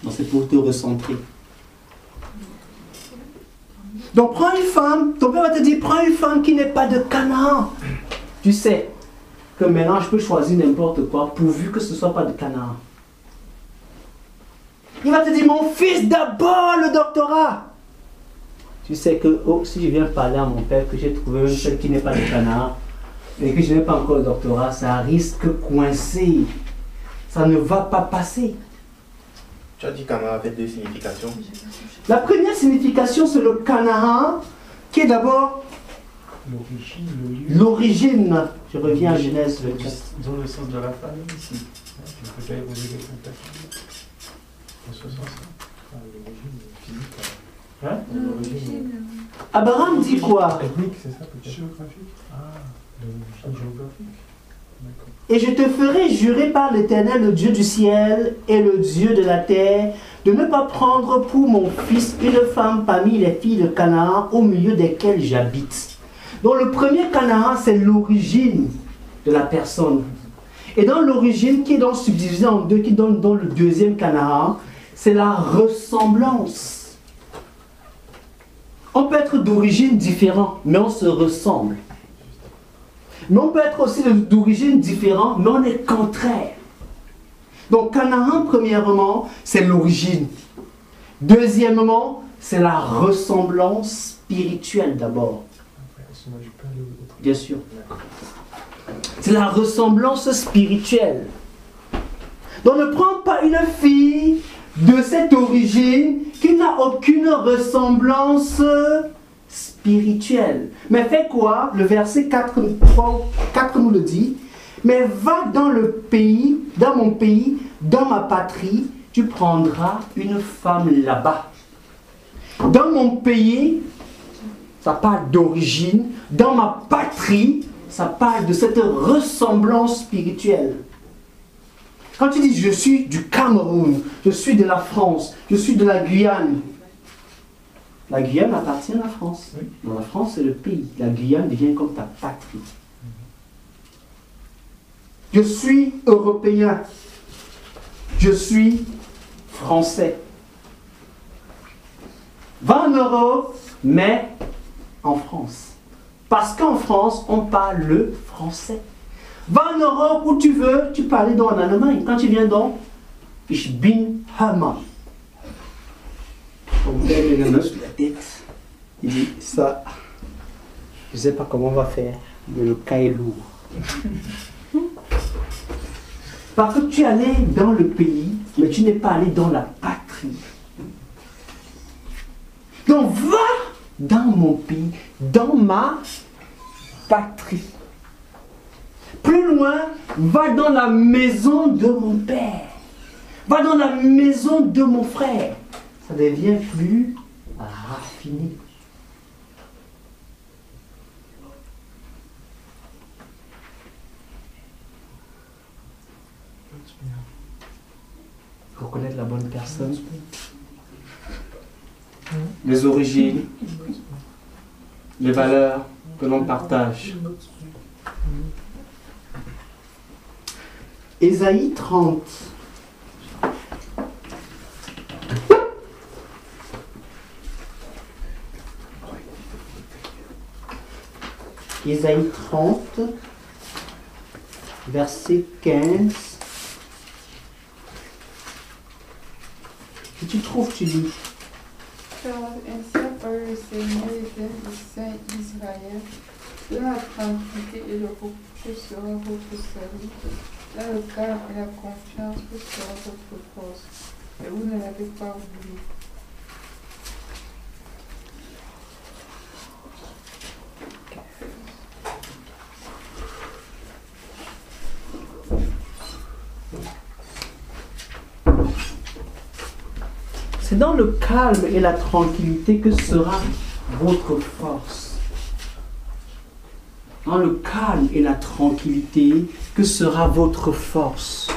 Donc c'est pour te recentrer. Donc prends une femme, ton père va te dire, prends une femme qui n'est pas de Canaan. Tu sais que maintenant je peux choisir n'importe quoi pourvu que ce ne soit pas de Canaan. Il va te dire, mon fils, d'abord le doctorat. Tu sais que si je viens parler à mon père que j'ai trouvé une seule qui n'est pas de Canaan et que je n'ai pas encore le doctorat, ça risque de coincer. Ça ne va pas passer. Tu as dit Canaan avait deux significations. La première signification, c'est le Canaan, qui est d'abord L'origine, le lieu. l'origine. Je reviens à Genèse 24. Dans le sens de la famille ici. Tu peux pas évoluer quelqu'un de ta famille. Dans ce sens-là. L'origine physique. Hein? L'origine. Abraham dit quoi? Ethnique, c'est ça peut-être? Géographique. Ah, l'origine géographique. D'accord. Et je te ferai jurer par l'Éternel, le Dieu du ciel et le Dieu de la terre, de ne pas prendre pour mon fils une femme parmi les filles de Canaan au milieu desquelles j'habite. Donc le premier Canaan, c'est l'origine de la personne. Et dans l'origine, qui est donc subdivisée en deux, qui donne dans le deuxième Canaan, c'est la ressemblance. On peut être d'origine différente, mais on se ressemble. Mais on peut être aussi d'origine différente, mais on est contraire. Donc Canaan, premièrement, c'est l'origine. Deuxièmement, c'est la ressemblance spirituelle d'abord. Bien sûr. C'est la ressemblance spirituelle. Donc ne prends pas une fille de cette origine qui n'a aucune ressemblance spirituelle. Mais fais quoi? Le verset 4 nous le dit. Mais va dans le pays, dans mon pays, dans ma patrie, tu prendras une femme là-bas. Dans mon pays, ça parle d'origine. Dans ma patrie, ça parle de cette ressemblance spirituelle. Quand tu dis je suis du Cameroun, je suis de la France, je suis de la Guyane, la Guyane appartient à la France. Oui. Dans la France, c'est le pays. La Guyane devient comme ta patrie. Je suis européen. Je suis français. Va en Europe, mais en France. Parce qu'en France, on parle le français. Va en Europe où tu veux, tu parles donc en Allemagne. Quand tu viens donc, ich bin Hammer. On me met la main sur la tête. Il dit, ça, je ne sais pas comment on va faire, mais le cas est lourd. Parce que tu es allé dans le pays, mais tu n'es pas allé dans la patrie. Donc va dans mon pays, dans ma patrie. Plus loin, va dans la maison de mon père. Va dans la maison de mon frère. Ça devient plus raffiné. Reconnaître la bonne personne. Les origines. Les valeurs que l'on partage. Ésaïe 30. Ésaïe 30, verset 15. Que tu trouves, tu lis. Car ainsi a parlé le Seigneur et le Saint d'Israël, de la tranquillité et le repos que sera votre salut, dans le calme et la confiance que sera votre force, et vous ne l'avez pas oublié. C'est dans le calme et la tranquillité que sera votre force. Dans le calme et la tranquillité que sera votre force.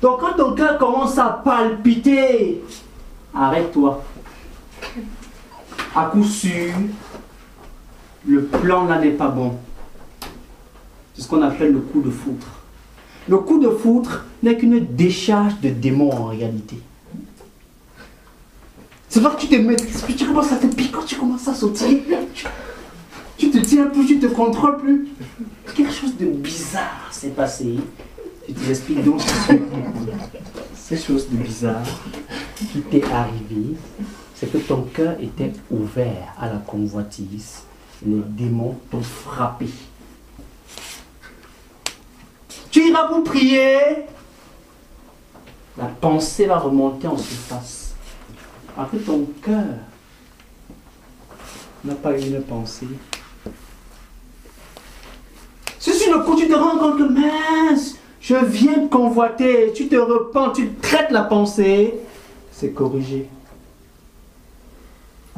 Donc quand ton cœur commence à palpiter, arrête-toi. À coup sûr, le plan là n'est pas bon. C'est ce qu'on appelle le coup de foudre. Le coup de foudre n'est qu'une décharge de démons en réalité. C'est vrai que tu te mets, tu commences à te piquer, quand tu commences à sauter. Tu te tiens plus, tu te contrôles plus. Quelque chose de bizarre s'est passé. Je te l'explique donc. Cette chose de bizarre qui t'est arrivée, c'est que ton cœur était ouvert à la convoitise. Les démons t'ont frappé. Tu iras pour prier. La pensée va remonter en surface. Alors que ton cœur n'a pas eu une pensée. Si sur le coup tu te rends compte que mince, je viens de convoiter, tu te repens, tu traites la pensée, c'est corrigé.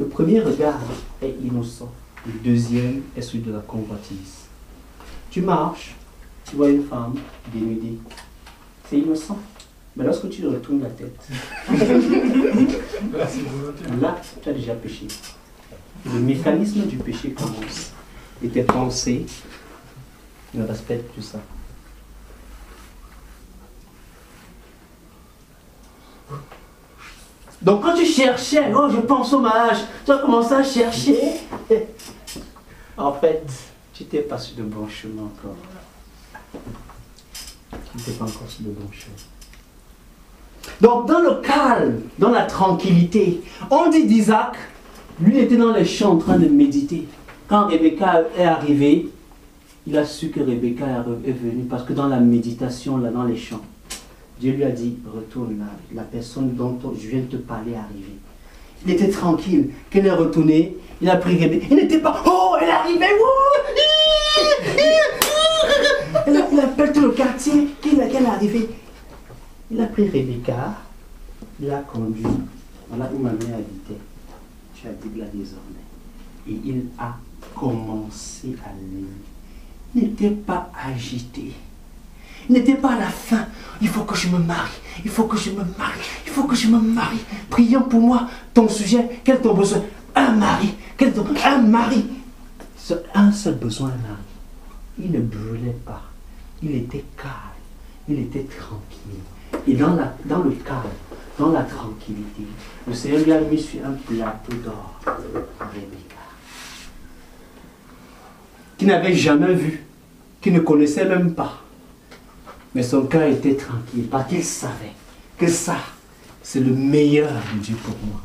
Le premier regard est innocent. Le deuxième est celui de la convoitise. Tu marches, tu vois une femme dénudée. C'est innocent. Mais lorsque tu retournes la tête, là, tu as déjà péché. Le mécanisme du péché commence. Et tes pensées ne respectent plus ça. Donc quand tu cherchais, oh je pense au mariage, tu as commencé à chercher. En fait, tu n'étais pas sur le bon chemin encore. Tu n'étais pas encore sur le bon chemin. Donc dans le calme, dans la tranquillité, on dit d'Isaac, lui il était dans les champs en train de méditer. Quand Rebecca est arrivée, il a su que Rebecca est venue parce que dans la méditation, là dans les champs, Dieu lui a dit, retourne là, la personne dont je viens de te parler est arrivée. Il était tranquille. Quand il est retourné, il a pris Rebecca. Il n'était pas, oh, elle est arrivée, il appelle tout le quartier, qu'elle est arrivée. Il a pris Rebecca, il l'a conduit, voilà où ma mère habitait. Tu habites là désormais. Et il a commencé à l'aimer. Il n'était pas agité. Il n'était pas à la fin. Il faut que je me marie. Il faut que je me marie. Il faut que je me marie. Prions pour moi. Ton sujet, quel est ton besoin? Un mari. Quel est ton... Un mari. Un seul besoin, un mari. Il ne brûlait pas. Il était calme. Il était tranquille. Et dans le calme, dans la tranquillité, le Seigneur lui a mis sur un plateau d'or Rebecca, qui n'avait jamais vu, qui ne connaissait même pas. Mais son cœur était tranquille parce qu'il savait que ça, c'est le meilleur de Dieu pour moi.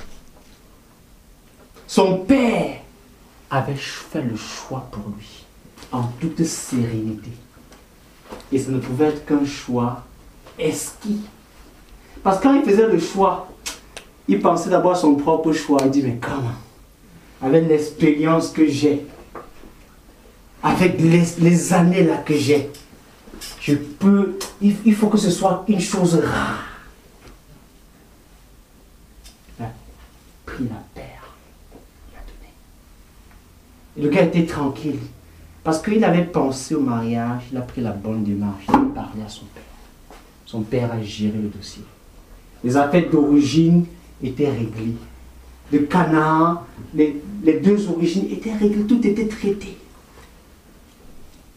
Son père avait fait le choix pour lui, en toute sérénité. Et ça ne pouvait être qu'un choix esquis. Parce que quand il faisait le choix, il pensait d'abord à son propre choix. Il dit, mais comment? Avec l'expérience que j'ai, avec les années là que j'ai, je peux, il faut que ce soit une chose rare. Il a pris la paire, il a donné. Et le gars était tranquille. Parce qu'il avait pensé au mariage, il a pris la bonne démarche, il a parlé à son père. Son père a géré le dossier. Les affaires d'origine étaient réglées. De Canaan, les deux origines étaient réglées, tout était traité.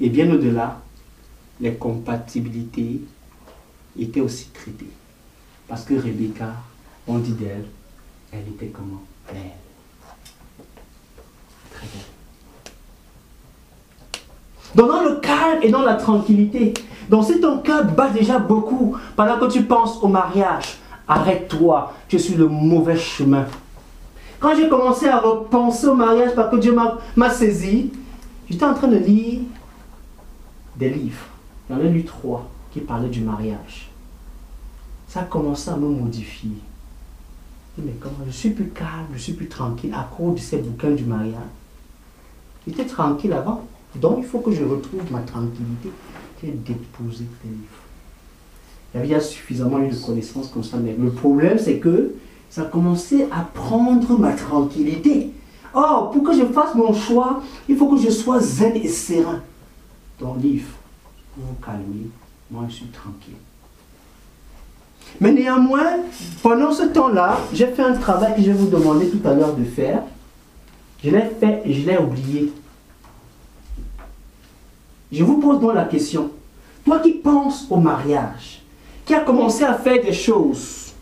Et bien au-delà, les compatibilités étaient aussi traitées. Parce que Rebecca, on dit d'elle, elle était comment? Belle. Très belle. Donc dans le calme et dans la tranquillité, donc si ton cœur bat déjà beaucoup, pendant que tu penses au mariage, arrête-toi, tu es sur le mauvais chemin. Quand j'ai commencé à repenser au mariage parce que Dieu m'a saisi, j'étais en train de lire des livres. J'en ai lu 3 qui parlaient du mariage. Ça a commencé à me modifier. Mais comment? Je suis plus calme, je suis plus tranquille à cause de ces bouquins du mariage. J'étais tranquille avant. Donc il faut que je retrouve ma tranquillité et déposer tes livres. Il y avait suffisamment eu de connaissances comme ça, mais le problème c'est que ça a commencé à prendre ma tranquillité. Oh, pour que je fasse mon choix, il faut que je sois zen et serein. Donc livre, pour vous calmer, moi je suis tranquille. Mais néanmoins, pendant ce temps-là, j'ai fait un travail que je vais vous demander tout à l'heure de faire. Je l'ai fait et je l'ai oublié. Je vous pose donc la question. Toi qui penses au mariage, qui a commencé à faire des choses,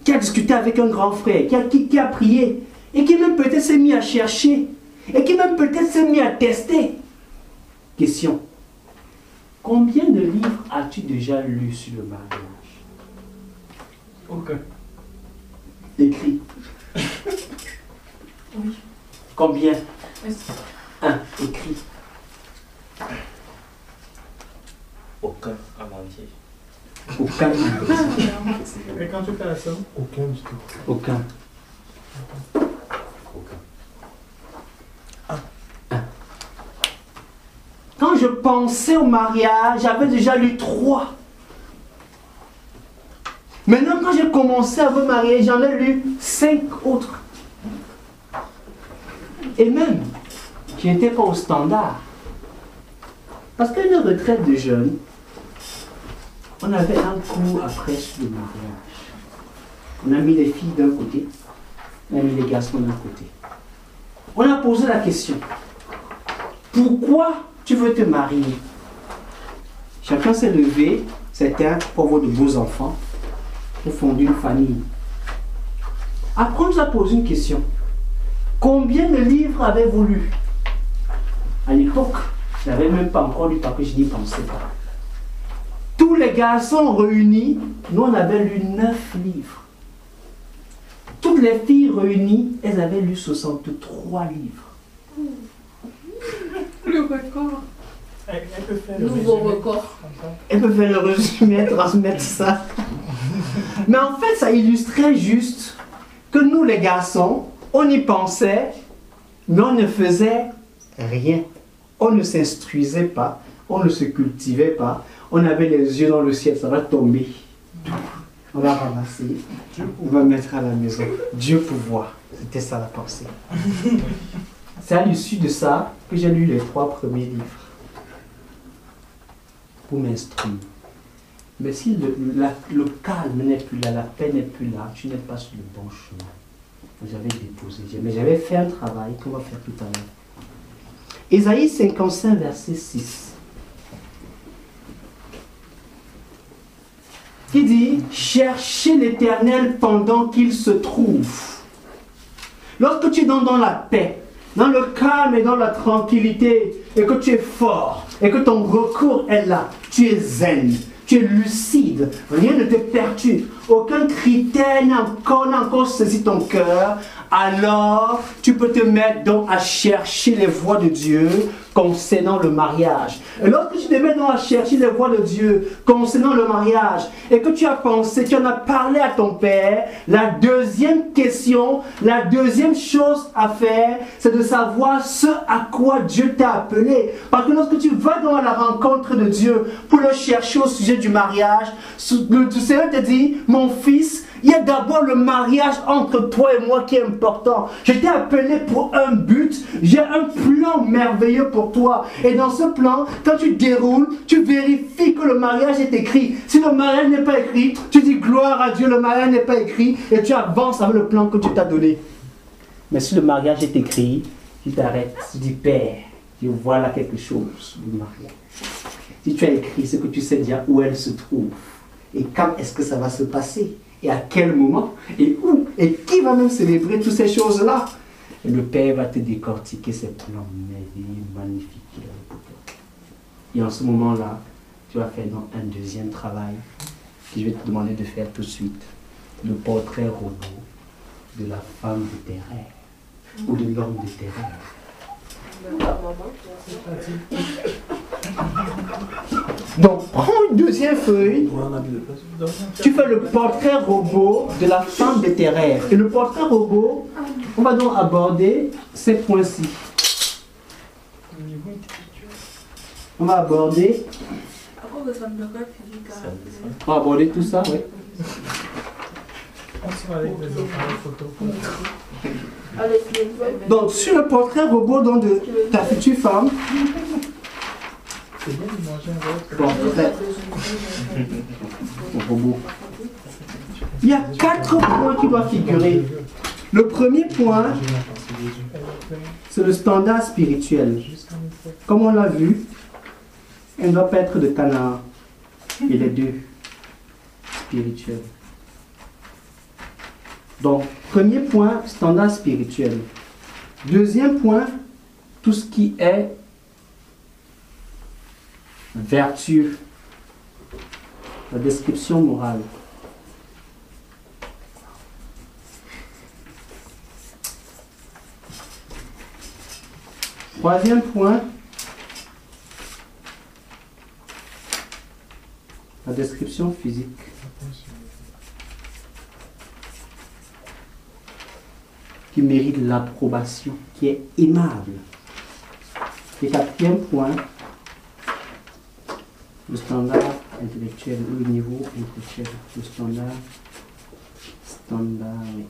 qui a discuté avec un grand frère, qui a prié, et qui même peut-être s'est mis à chercher, et qui même peut-être s'est mis à tester. Question. Combien de livres as-tu déjà lu sur le mariage? Aucun. Écrit. Oui. Combien? Est-ce- Un. Écrit. Aucun en entier. Aucun. Et quand tu fais la somme? Aucun du tout. Aucun. Quand je pensais au mariage, j'avais déjà lu 3. Maintenant, quand j'ai commencé à me marier, j'en ai lu 5 autres. Et même, qui n'étaient pas au standard. Parce qu'à une retraite de jeunes, on avait un cours après sur le mariage. On a mis les filles d'un côté, on a mis les garçons d'un côté. On a posé la question. Pourquoi tu veux te marier? Chacun s'est levé, c'était pour avoir de beaux enfants, pour fonder une famille. Après, on nous a posé une question. Combien de livres avez-vous lu? À l'époque, je n'avais même pas encore lu parce que je n'y pensais pas. Tous les garçons réunis, nous on avait lu 9 livres. Toutes les filles réunies, elles avaient lu 63 livres. Le record. Elle peut faire le Nouveau résumé record. comme ça. Elles peuvent faire le résumé, transmettre ça. Mais en fait, ça illustrait juste que nous, les garçons, on y pensait, mais on ne faisait rien. On ne s'instruisait pas, on ne se cultivait pas. On avait les yeux dans le ciel, ça va tomber. On va ramasser, on va mettre à la maison. Dieu pouvoir. C'était ça la pensée. C'est à l'issue de ça que j'ai lu les 3 premiers livres. Pour m'instruire. Mais si le calme n'est plus là, la paix n'est plus là, tu n'es pas sur le bon chemin. J'avais déposé, mais j'avais fait un travail qu'on va faire tout à l'heure. Ésaïe 55, verset 6. Qui dit, cherchez l'Éternel pendant qu'il se trouve. Lorsque tu es dans la paix, dans le calme et dans la tranquillité, et que tu es fort, et que ton recours est là, tu es zen, tu es lucide, rien ne te perturbe, aucun critère n'a encore saisi ton cœur, alors tu peux te mettre donc à chercher les voies de Dieu concernant le mariage. Et lorsque tu te mets donc à chercher les voies de Dieu concernant le mariage, et que tu as pensé, tu en as parlé à ton père, la deuxième question, la deuxième chose à faire, c'est de savoir ce à quoi Dieu t'a appelé. Parce que lorsque tu vas dans la rencontre de Dieu pour le chercher au sujet du mariage, le Seigneur te dit, mon fils, il y a d'abord le mariage entre toi et moi qui est important. Je t'ai appelé pour un but. J'ai un plan merveilleux pour toi. Et dans ce plan, quand tu déroules, tu vérifies que le mariage est écrit. Si le mariage n'est pas écrit, tu dis gloire à Dieu, le mariage n'est pas écrit. Et tu avances avec le plan que Dieu t'a donné. Mais si le mariage est écrit, tu t'arrêtes. Tu dis Père, voilà quelque chose du mariage. Si tu as écrit, c'est que tu sais déjà où elle se trouve. Et quand est-ce que ça va se passer? Et à quel moment? Et où? Et qui va même célébrer toutes ces choses-là? Et le Père va te décortiquer ces plans merveilleux, magnifiques qu'il a pour toi. Et en ce moment-là, tu vas faire donc un deuxième travail que je vais te demander de faire tout de suite. Le portrait robot de la femme de tes rêves ou de l'homme de tes rêves. Donc, prends une deuxième feuille. Tu fais le portrait robot de la femme de tes rêves. Et le portrait robot, on va donc aborder ces points-ci. On va aborder. On va aborder tout ça, oui. On sera avec les appareils photo. Donc, sur le portrait robot donc, de ta future femme, C'est bien de manger un autre. bon, le robot. Il y a 4 points qui doivent figurer. Le premier point, c'est le standard spirituel. Comme on l'a vu, elle ne doit pas être de Canaan. Et les deux, spirituels. Donc, premier point, standard spirituel. Deuxième point, tout ce qui est vertu. La description morale. Troisième point, la description physique. Qui mérite l'approbation, qui est aimable. Et quatrième point, le standard intellectuel ou le niveau intellectuel. Le standard, oui.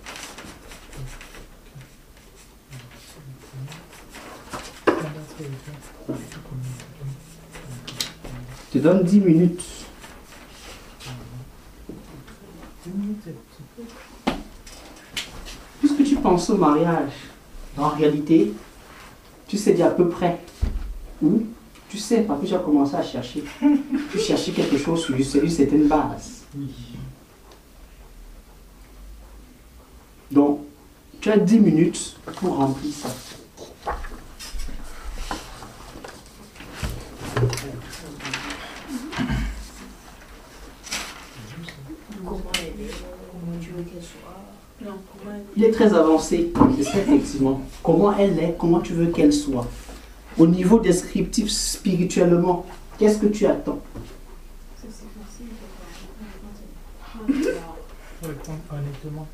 Je te donne 10 minutes. Puisque tu penses au mariage, en réalité, tu sais déjà à peu près où. Tu sais, parce que tu as commencé à chercher. Tu cherchais quelque chose sur certaines bases. Donc, tu as 10 minutes pour remplir ça. Il est très avancé, c'est ça effectivement. Comment elle est, comment tu veux qu'elle soit. Au niveau descriptif spirituellement, qu'est-ce que tu attends? Honnêtement.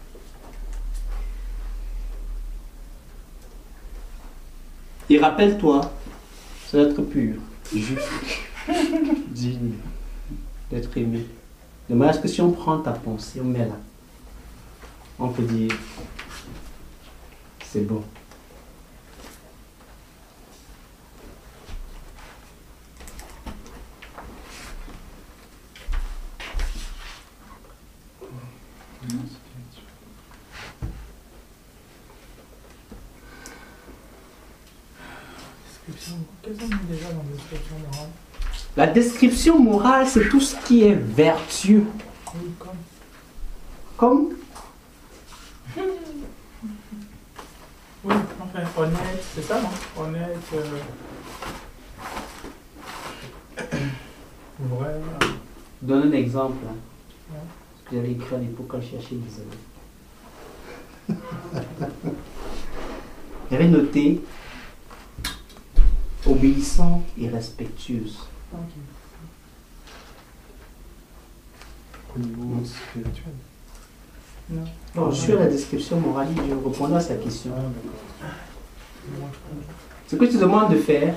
Et rappelle-toi, ça doit être pur, juste, digne, d'être aimé. De manière que si on prend ta pensée, on met là, on peut dire, c'est bon. Qu'est-ce qu'on dit déjà dans la description morale? La description morale, c'est tout ce qui est vertueux. Oui, Comme oui, enfin, honnête, c'est ça, non? Honnête, vrai. Je donne un exemple. Hein. Ouais. Ce que j'avais écrit à l'époque quand je cherchais désolé. J'avais noté obéissante et respectueuse. Okay. Au niveau spirituel. Non. Non, je suis à la description morale, je répondais à sa question. Ce que tu demandes de faire,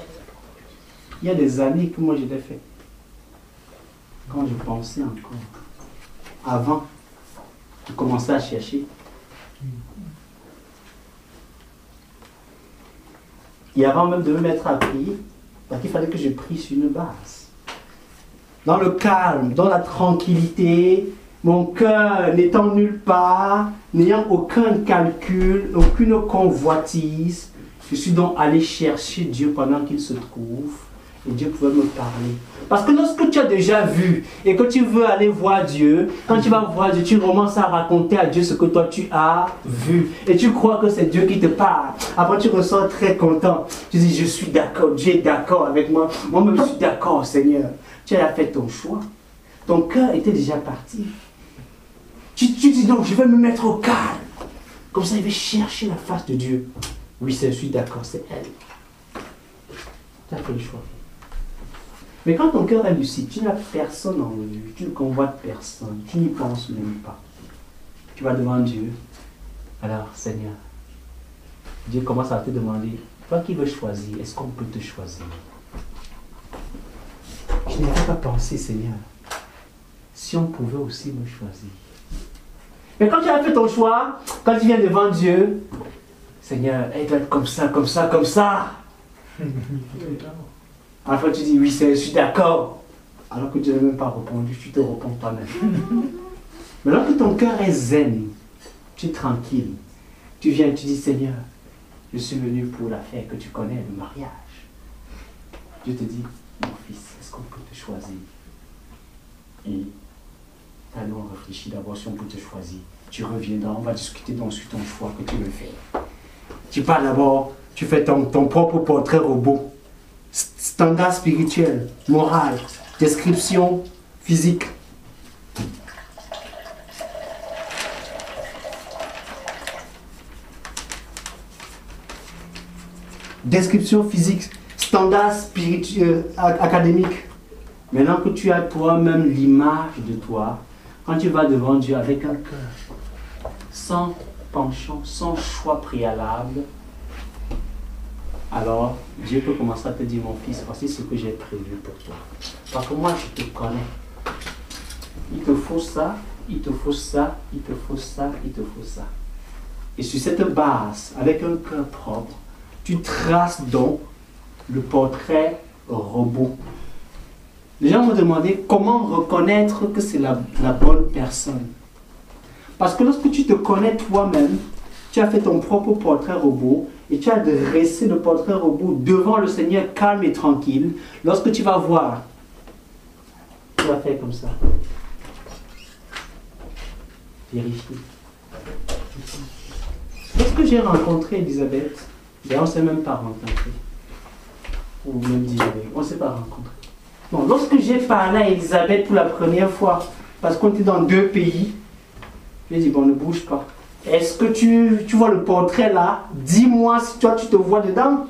il y a des années que moi je l'ai fait. Quand je pensais encore, avant de commencer à chercher. Et avant même de me mettre à prier, parce qu'il fallait que je prie sur une base. Dans le calme, dans la tranquillité, mon cœur n'étant nulle part, n'ayant aucun calcul, aucune convoitise, je suis donc allé chercher Dieu pendant qu'il se trouve, et Dieu pouvait me parler. Parce que lorsque tu as déjà vu et que tu veux aller voir Dieu, quand tu vas voir Dieu, tu commences à raconter à Dieu ce que toi tu as vu. Et tu crois que c'est Dieu qui te parle. Après tu ressors très content. Tu dis, je suis d'accord, Dieu est d'accord avec moi. Moi-même je suis d'accord, Seigneur. Tu as fait ton choix. Ton cœur était déjà parti. Tu dis, non, je vais me mettre au calme. Comme ça, il va chercher la face de Dieu. Oui, je suis d'accord, c'est elle. Tu as fait le choix. Mais quand ton cœur est lucide, tu n'as personne en vue, tu ne convoites personne, tu n'y penses même pas. Tu vas devant Dieu. Alors, Seigneur, Dieu commence à te demander, toi qui veux choisir, est-ce qu'on peut te choisir? Je n'avais pas pensé, Seigneur, si on pouvait aussi me choisir. Mais quand tu as fait ton choix, quand tu viens devant Dieu, Seigneur, elle doit être comme ça, comme ça, comme ça. Parfois tu dis oui, je suis d'accord. Alors que Dieu n'a même pas répondu, tu te réponds toi-même. Mais lorsque ton cœur est zen, tu es tranquille, tu viens, tu dis Seigneur, je suis venu pour l'affaire que tu connais, le mariage. Dieu te dit, mon fils, est-ce qu'on peut te choisir? Et allons réfléchir. réfléchis d'abord si on peut te choisir. Tu reviendras, on va discuter ensuite ton choix que tu veux faire. Tu pars d'abord, tu fais ton propre portrait robot. Standard spirituel, moral, description physique. Description physique, standard spirituel, académique. Maintenant que tu as toi-même l'image de toi, quand tu vas devant Dieu avec un cœur, sans penchant, sans choix préalable, alors Dieu peut commencer à te dire, mon fils, voici ce que j'ai prévu pour toi. Parce que moi, je te connais. Il te faut ça, il te faut ça, il te faut ça, il te faut ça. Et sur cette base, avec un cœur propre, tu traces donc le portrait robot. Les gens m'ont demandé comment reconnaître que c'est la bonne personne. Parce que lorsque tu te connais toi-même, tu as fait ton propre portrait robot et tu as dressé le portrait robot devant le Seigneur calme et tranquille. Lorsque tu vas voir, tu vas faire comme ça. Vérifie. Lorsque j'ai rencontré Elisabeth, on ne s'est même pas rencontré. Ou même dit, on ne s'est pas rencontré. Bon, lorsque j'ai parlé à Elisabeth pour la première fois, parce qu'on était dans 2 pays, je lui ai dit, bon, ne bouge pas. Est-ce que tu vois le portrait là? Dis-moi si toi tu te vois dedans.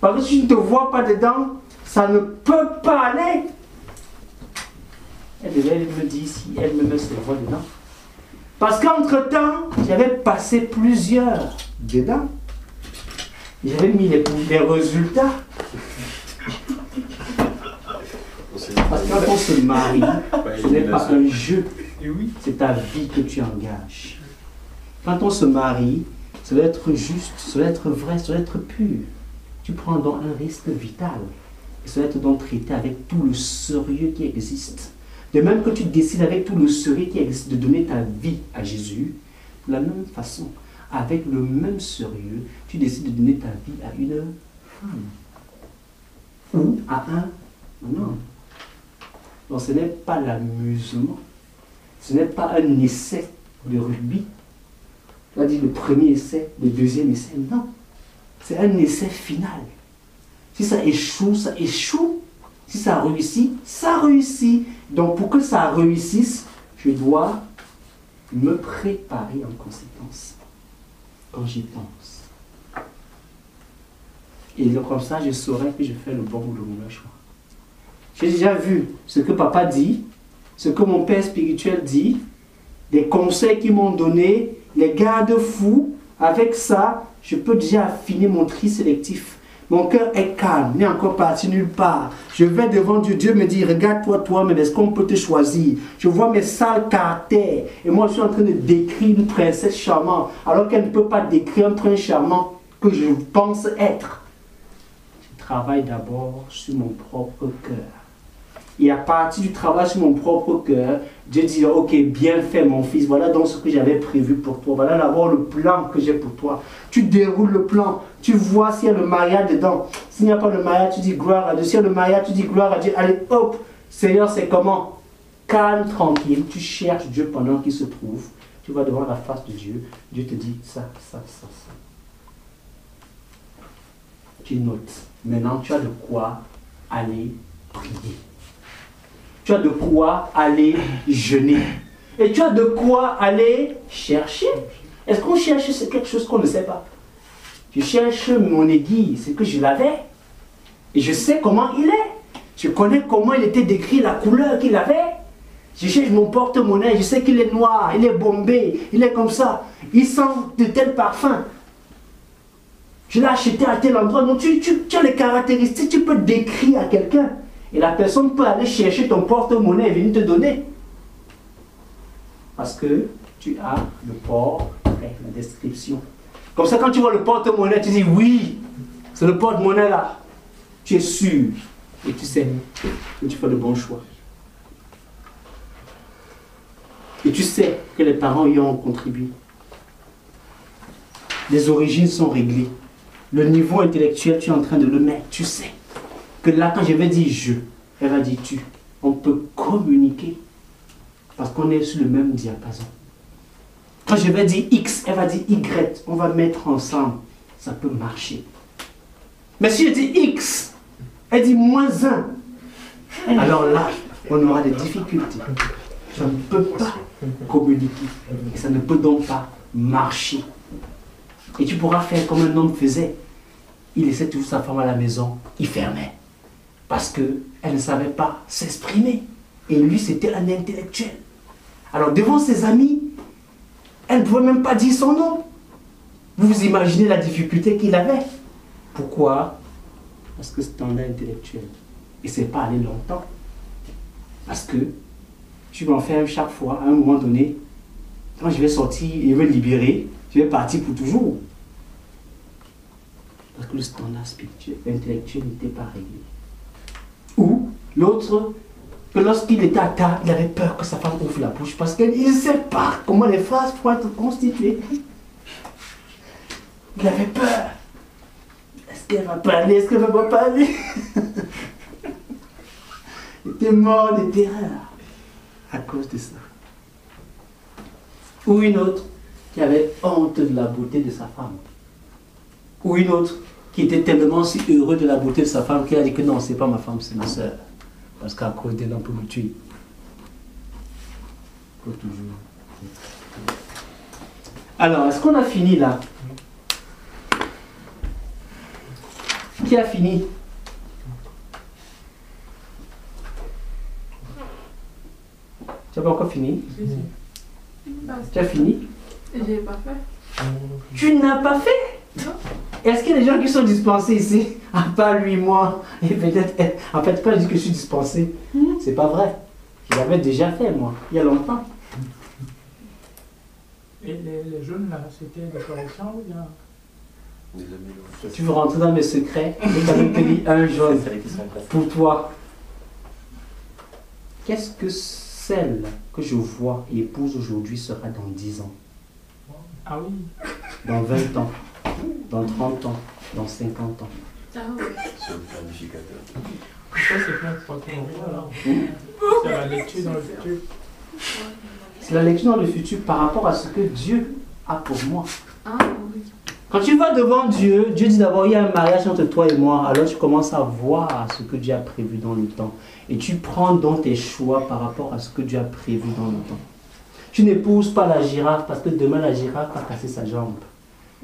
Parce que si tu ne te vois pas dedans, ça ne peut pas aller. Elle devait me dire si elle-même se voit dedans. Parce qu'entre-temps, j'avais passé plusieurs dedans. J'avais mis les résultats. Parce que quand on se marie, ce n'est pas un jeu, c'est ta vie que tu engages. Quand on se marie, ça doit être juste, ça doit être vrai, ça doit être pur. Tu prends donc un risque vital. Et ça doit être donc traité avec tout le sérieux qui existe. De même que tu décides avec tout le sérieux qui existe de donner ta vie à Jésus, de la même façon, avec le même sérieux, tu décides de donner ta vie à une femme. Ou à un homme. Donc ce n'est pas l'amusement. Ce n'est pas un essai de rugby. On a dit le premier essai, le deuxième essai. Non. C'est un essai final. Si ça échoue, ça échoue. Si ça réussit, ça réussit. Donc pour que ça réussisse, je dois me préparer en conséquence. Quand j'y pense. Et comme ça, je saurai que je fais le bon ou le mauvais choix. J'ai déjà vu ce que papa dit, ce que mon père spirituel dit, des conseils qu'ils m'ont donnés, les garde-fous. Avec ça, je peux déjà affiner mon tri sélectif. Mon cœur est calme, il n'est encore parti nulle part. Je vais devant Dieu, Dieu me dit, regarde-toi toi-même, est-ce qu'on peut te choisir? Je vois mes sales caractères et moi je suis en train de décrire une princesse charmante, alors qu'elle ne peut pas décrire un prince charmant que je pense être. Je travaille d'abord sur mon propre cœur. Et à partir du travail sur mon propre cœur, Dieu dit, ok, bien fait mon fils, voilà donc ce que j'avais prévu pour toi, voilà d'abord le plan que j'ai pour toi. Tu déroules le plan, tu vois s'il y a le mariage dedans. S'il n'y a pas le mariage, tu dis gloire à Dieu. S'il y a le mariage, tu dis gloire à Dieu. Allez, hop, Seigneur, c'est comment? Calme, tranquille, tu cherches Dieu pendant qu'il se trouve. Tu vas devant la face de Dieu, Dieu te dit ça, ça, ça, ça. Tu notes. Maintenant, tu as de quoi aller prier. Tu as de quoi aller jeûner. Et tu as de quoi aller chercher. Est-ce qu'on cherche quelque chose qu'on ne sait pas? Je cherche mon aiguille, c'est que je l'avais. Et je sais comment il est. Je connais comment il était décrit, la couleur qu'il avait. Je cherche mon porte-monnaie, je sais qu'il est noir, il est bombé, il est comme ça. Il sent de tel parfum. Je l'ai acheté à tel endroit. Donc tu as les caractéristiques, tu peux décrire à quelqu'un. Et la personne peut aller chercher ton porte-monnaie et venir te donner. Parce que tu as le portrait, la description. Comme ça, quand tu vois le porte-monnaie, tu dis oui, c'est le porte-monnaie là. Tu es sûr et tu sais que tu fais le bon choix. Et tu sais que les parents y ont contribué. Les origines sont réglées. Le niveau intellectuel, tu es en train de le mettre. Tu sais que là, quand je vais dire je, elle va dire tu. On peut communiquer. Parce qu'on est sur le même diapason. Quand je vais dire X, elle va dire Y. On va mettre ensemble. Ça peut marcher. Mais si je dis X, elle dit -1. Alors là, on aura des difficultés. Ça ne peut pas communiquer. Et ça ne peut donc pas marcher. Et tu pourras faire comme un homme faisait. Il laissait toujours sa femme à la maison, il fermait. Parce qu'elle ne savait pas s'exprimer. Et lui, c'était un intellectuel. Alors, devant ses amis, elle ne pouvait même pas dire son nom. Vous vous imaginez la difficulté qu'il avait. Pourquoi? Parce que c'est un intellectuel. Et c'est pas allé longtemps. Parce que tu m'enfermes chaque fois, à un moment donné, quand je vais sortir et me libérer, je vais partir pour toujours. Parce que le standard spirituel, intellectuel n'était pas réglé. Ou l'autre, que lorsqu'il était à table, il avait peur que sa femme ouvre la bouche parce qu'il ne sait pas comment les phrases vont être constituées. Il avait peur. Est-ce qu'elle va parler? Est-ce qu'elle ne va pas parler? Il était mort de terreur à cause de ça. Ou une autre qui avait honte de la beauté de sa femme. Ou une autre qui était tellement si heureux de la beauté de sa femme qu'il a dit que non, c'est pas ma femme, c'est ma soeur. Parce qu'à cause d'elle, on peut me tuer. Faut toujours. Alors, est-ce qu'on a fini là? Qui a fini? Tu n'as pas encore fini? Tu as fini? Je n'ai pas fait. Tu n'as pas fait? Non. Est-ce qu'il y a des gens qui sont dispensés ici? À part lui, moi, et peut-être elle. En fait, quand je dis que je suis dispensé, c'est pas vrai. Je l'avais déjà fait, moi, il y a longtemps. Et les jeunes là, c'était des corrections ou bien? Tu veux rentrer dans mes secrets? Je vais te dire un jaune pour toi. Qu'est-ce que celle que je vois et épouse aujourd'hui sera dans 10 ans? Ah oui. Dans 20 ans? Dans 30 ans? Dans 50 ans? Ah oui. C'est un planificateur. Ça, c'est plein de fois alors. C'est la lecture dans le futur. C'est la lecture dans le futur par rapport à ce que Dieu a pour moi. Ah oui. Quand tu vas devant Dieu, Dieu dit d'abord il y a un mariage entre toi et moi. Alors tu commences à voir ce que Dieu a prévu dans le temps. Et tu prends donc tes choix par rapport à ce que Dieu a prévu dans le temps. Tu n'épouses pas la girafe parce que demain la girafe va casser sa jambe.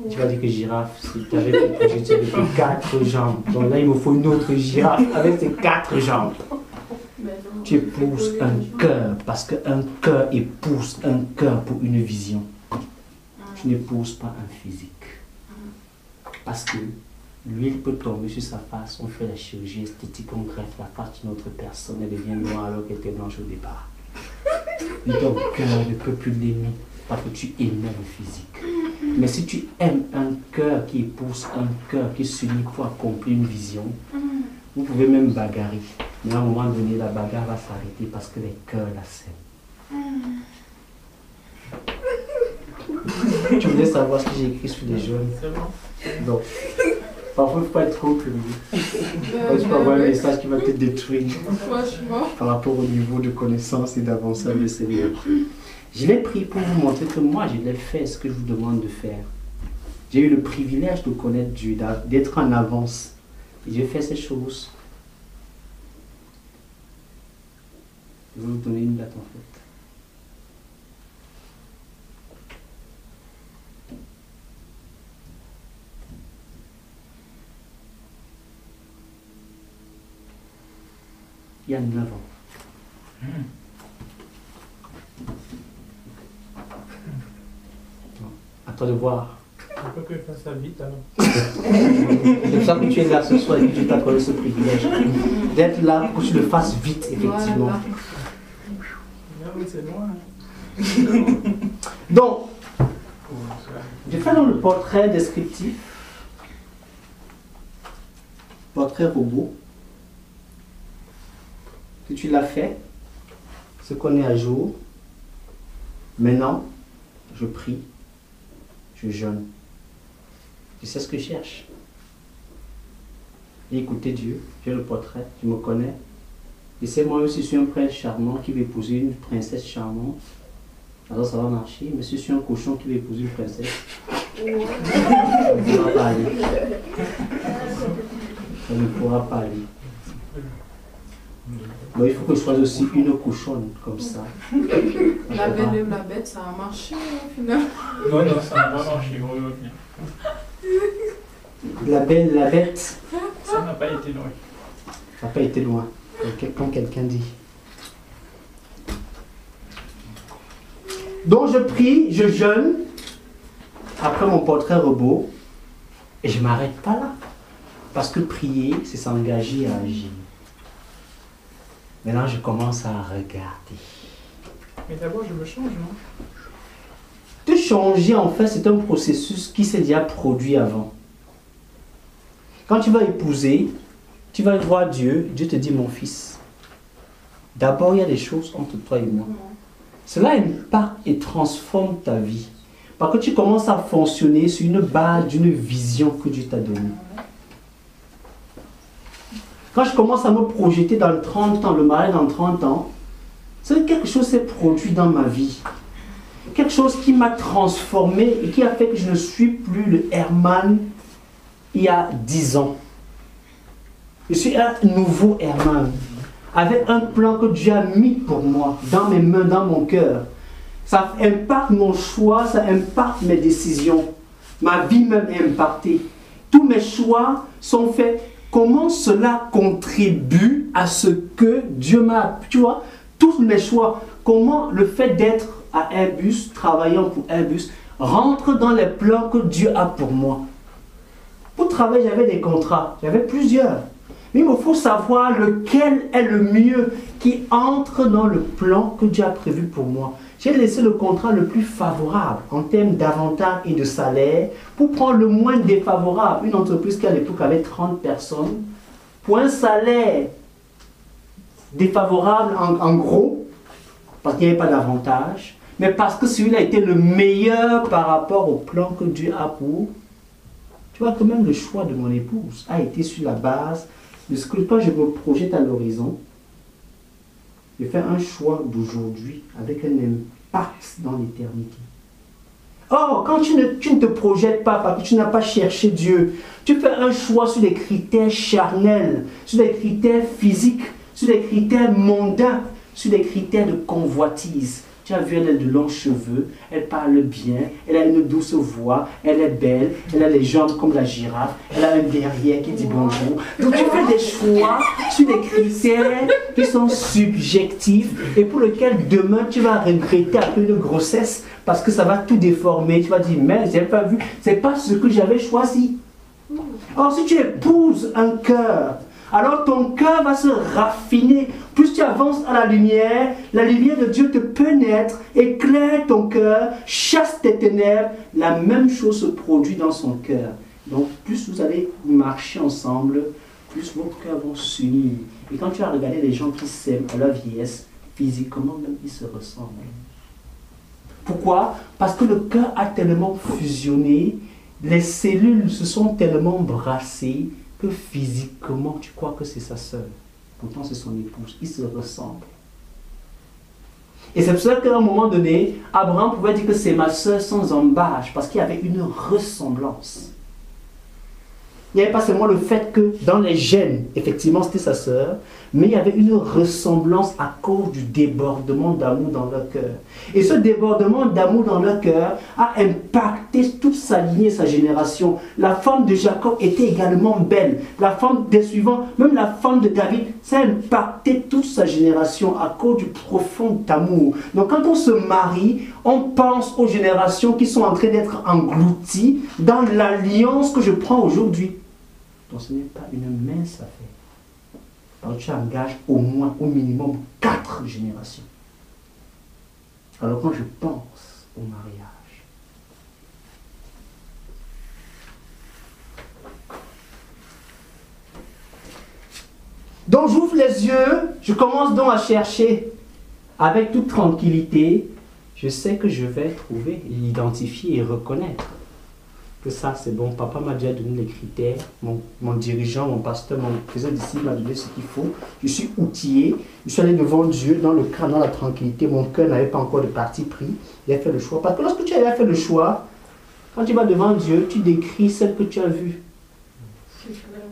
Tu vas dire que girafe, si tu avais épousé, tu avais fait 4 jambes. Donc là il me faut une autre girafe avec ses 4 jambes. Tu épouses un cœur parce qu'un cœur épouse un cœur pour une vision. Tu n'épouses pas un physique. Parce que l'huile peut tomber sur sa face, on fait la chirurgie esthétique, on greffe la face d'une autre personne, elle devient noire alors qu'elle était blanche au départ. Et ton cœur ne peut plus l'aimer parce que tu aimais le physique. Mais si tu aimes un cœur qui épouse un cœur qui s'unit pour accomplir une vision, vous pouvez même bagarrer. Mais à un moment donné, la bagarre va s'arrêter parce que les cœurs la s'aiment. Tu voulais savoir ce que j'ai écrit sur les jeunes? C'est bon. Donc, parfois, il ne faut pas être trop curieux. Tu peux avoir un message qui va te détruire Franchement. par rapport au niveau de connaissance et d'avancée avec le Seigneur. Je l'ai pris pour vous montrer que moi, je l'ai fait ce que je vous demande de faire. J'ai eu le privilège de connaître Dieu, d'être en avance. Et j'ai fait ces choses. Je vais vous donner une date en fait. Il y a 9 ans. À toi de voir. On peut que je fasse ça vite alors. C'est pour ça que tu es là ce soir et que tu t'accordes ce privilège. D'être là pour que tu le fasses vite, effectivement. Voilà. Ah oui, c'est loin. Donc, je fais dans le portrait descriptif, portrait robot, que tu l'as fait, ce qu'on est à jour. Maintenant, je prie, je jeûne. Je sais ce que je cherche. J'ai écouté Dieu, j'ai le portrait, je me connais. Et c'est moi aussi, je suis un prince charmant qui veut épouser une princesse charmante. Alors ça va marcher. Mais si je suis un cochon qui veut épouser une princesse, ça ne pourra pas aller. Ça ne pourra pas aller. Bon, il faut que je sois aussi une cochonne comme ça. La belle et la bête, ça a marché au final. Non, non, ça n'a pas marché. La belle, la bête, Ça n'a pas été loin. ça n'a pas été loin. Comme quelqu'un dit. Donc je prie, je jeûne, après mon portrait robot, et je ne m'arrête pas là. Parce que prier, c'est s'engager à agir. Maintenant, je commence à regarder. Mais d'abord, je me change, non? De changer, en fait, c'est un processus qui s'est déjà produit avant. Quand tu vas épouser, tu vas voir Dieu, Dieu te dit, mon fils, d'abord, il y a des choses entre toi et moi. Cela impacte et transforme ta vie. Parce que tu commences à fonctionner sur une base d'une vision que Dieu t'a donnée. Quand je commence à me projeter dans 30 ans, le mariage dans 30 ans, c'est quelque chose s'est produit dans ma vie. Quelque chose qui m'a transformé et qui a fait que je ne suis plus le Herman il y a 10 ans. Je suis un nouveau Herman, avec un plan que Dieu a mis pour moi, dans mes mains, dans mon cœur. Ça impacte mon choix, ça impacte mes décisions. Ma vie même est impactée. Tous mes choix sont faits. Comment cela contribue à ce que Dieu m'a... Tu vois, tous mes choix, comment le fait d'être à Airbus, travaillant pour Airbus, rentre dans les plans que Dieu a pour moi. Pour travailler, j'avais des contrats, j'avais plusieurs. Mais il me faut savoir lequel est le mieux qui entre dans le plan que Dieu a prévu pour moi. J'ai laissé le contrat le plus favorable en termes d'avantages et de salaire pour prendre le moins défavorable. Une entreprise qui à l'époque avait 30 personnes pour un salaire défavorable en gros, parce qu'il n'y avait pas d'avantage, mais parce que celui-là était le meilleur par rapport au plan que Dieu a pour. Tu vois que même le choix de mon épouse a été sur la base de ce que quand je me projette à l'horizon, je fais un choix d'aujourd'hui avec un impact dans l'éternité. Or, quand tu ne te projettes pas parce que tu n'as pas cherché Dieu, tu fais un choix sur des critères charnels, sur des critères physiques, sur des critères mondains, sur des critères de convoitise. Tu as vu, elle a de longs cheveux, elle parle bien, elle a une douce voix, elle est belle, elle a les jambes comme la girafe, elle a un derrière qui dit bonjour. Donc tu fais des choix sur des critères qui sont subjectifs et pour lesquels demain tu vas regretter après une grossesse parce que ça va tout déformer. Tu vas dire, mais j'ai pas vu, c'est pas ce que j'avais choisi. Or, si tu épouses un cœur, alors ton cœur va se raffiner. Plus tu avances à la lumière de Dieu te pénètre, éclaire ton cœur, chasse tes ténèbres. La même chose se produit dans son cœur. Donc plus vous allez marcher ensemble, plus vos cœurs vont s'unir. Et quand tu vas regarder les gens qui s'aiment à leur vieillesse, physiquement même ils se ressemblent. Pourquoi? Parce que le cœur a tellement fusionné, les cellules se sont tellement brassées, que physiquement, tu crois que c'est sa sœur. Pourtant, c'est son épouse. Ils se ressemblent. Et c'est pour ça qu'à un moment donné, Abraham pouvait dire que c'est ma sœur sans embâche, parce qu'il y avait une ressemblance. Il n'y avait pas seulement le fait que dans les gènes, effectivement, c'était sa sœur, mais il y avait une ressemblance à cause du débordement d'amour dans leur cœur. Et ce débordement d'amour dans leur cœur a impacté toute sa lignée, sa génération. La femme de Jacob était également belle. La femme des suivants, même la femme de David, ça a impacté toute sa génération à cause du profond amour. Donc quand on se marie, on pense aux générations qui sont en train d'être englouties dans l'alliance que je prends aujourd'hui. Donc ce n'est pas une mince affaire. Alors tu engages au moins, au minimum, 4 générations. Alors quand je pense au mariage, donc j'ouvre les yeux, je commence donc à chercher avec toute tranquillité. Je sais que je vais trouver, identifier et reconnaître que ça c'est bon. Papa m'a déjà donné les critères. Mon dirigeant, mon pasteur, mon président d'ici m'a donné ce qu'il faut. Je suis outillé. Je suis allé devant Dieu dans le calme, dans la tranquillité. Mon cœur n'avait pas encore de parti pris. J'ai fait le choix. Parce que lorsque tu as fait le choix, quand tu vas devant Dieu, tu décris celle que tu as vue. C'est clair.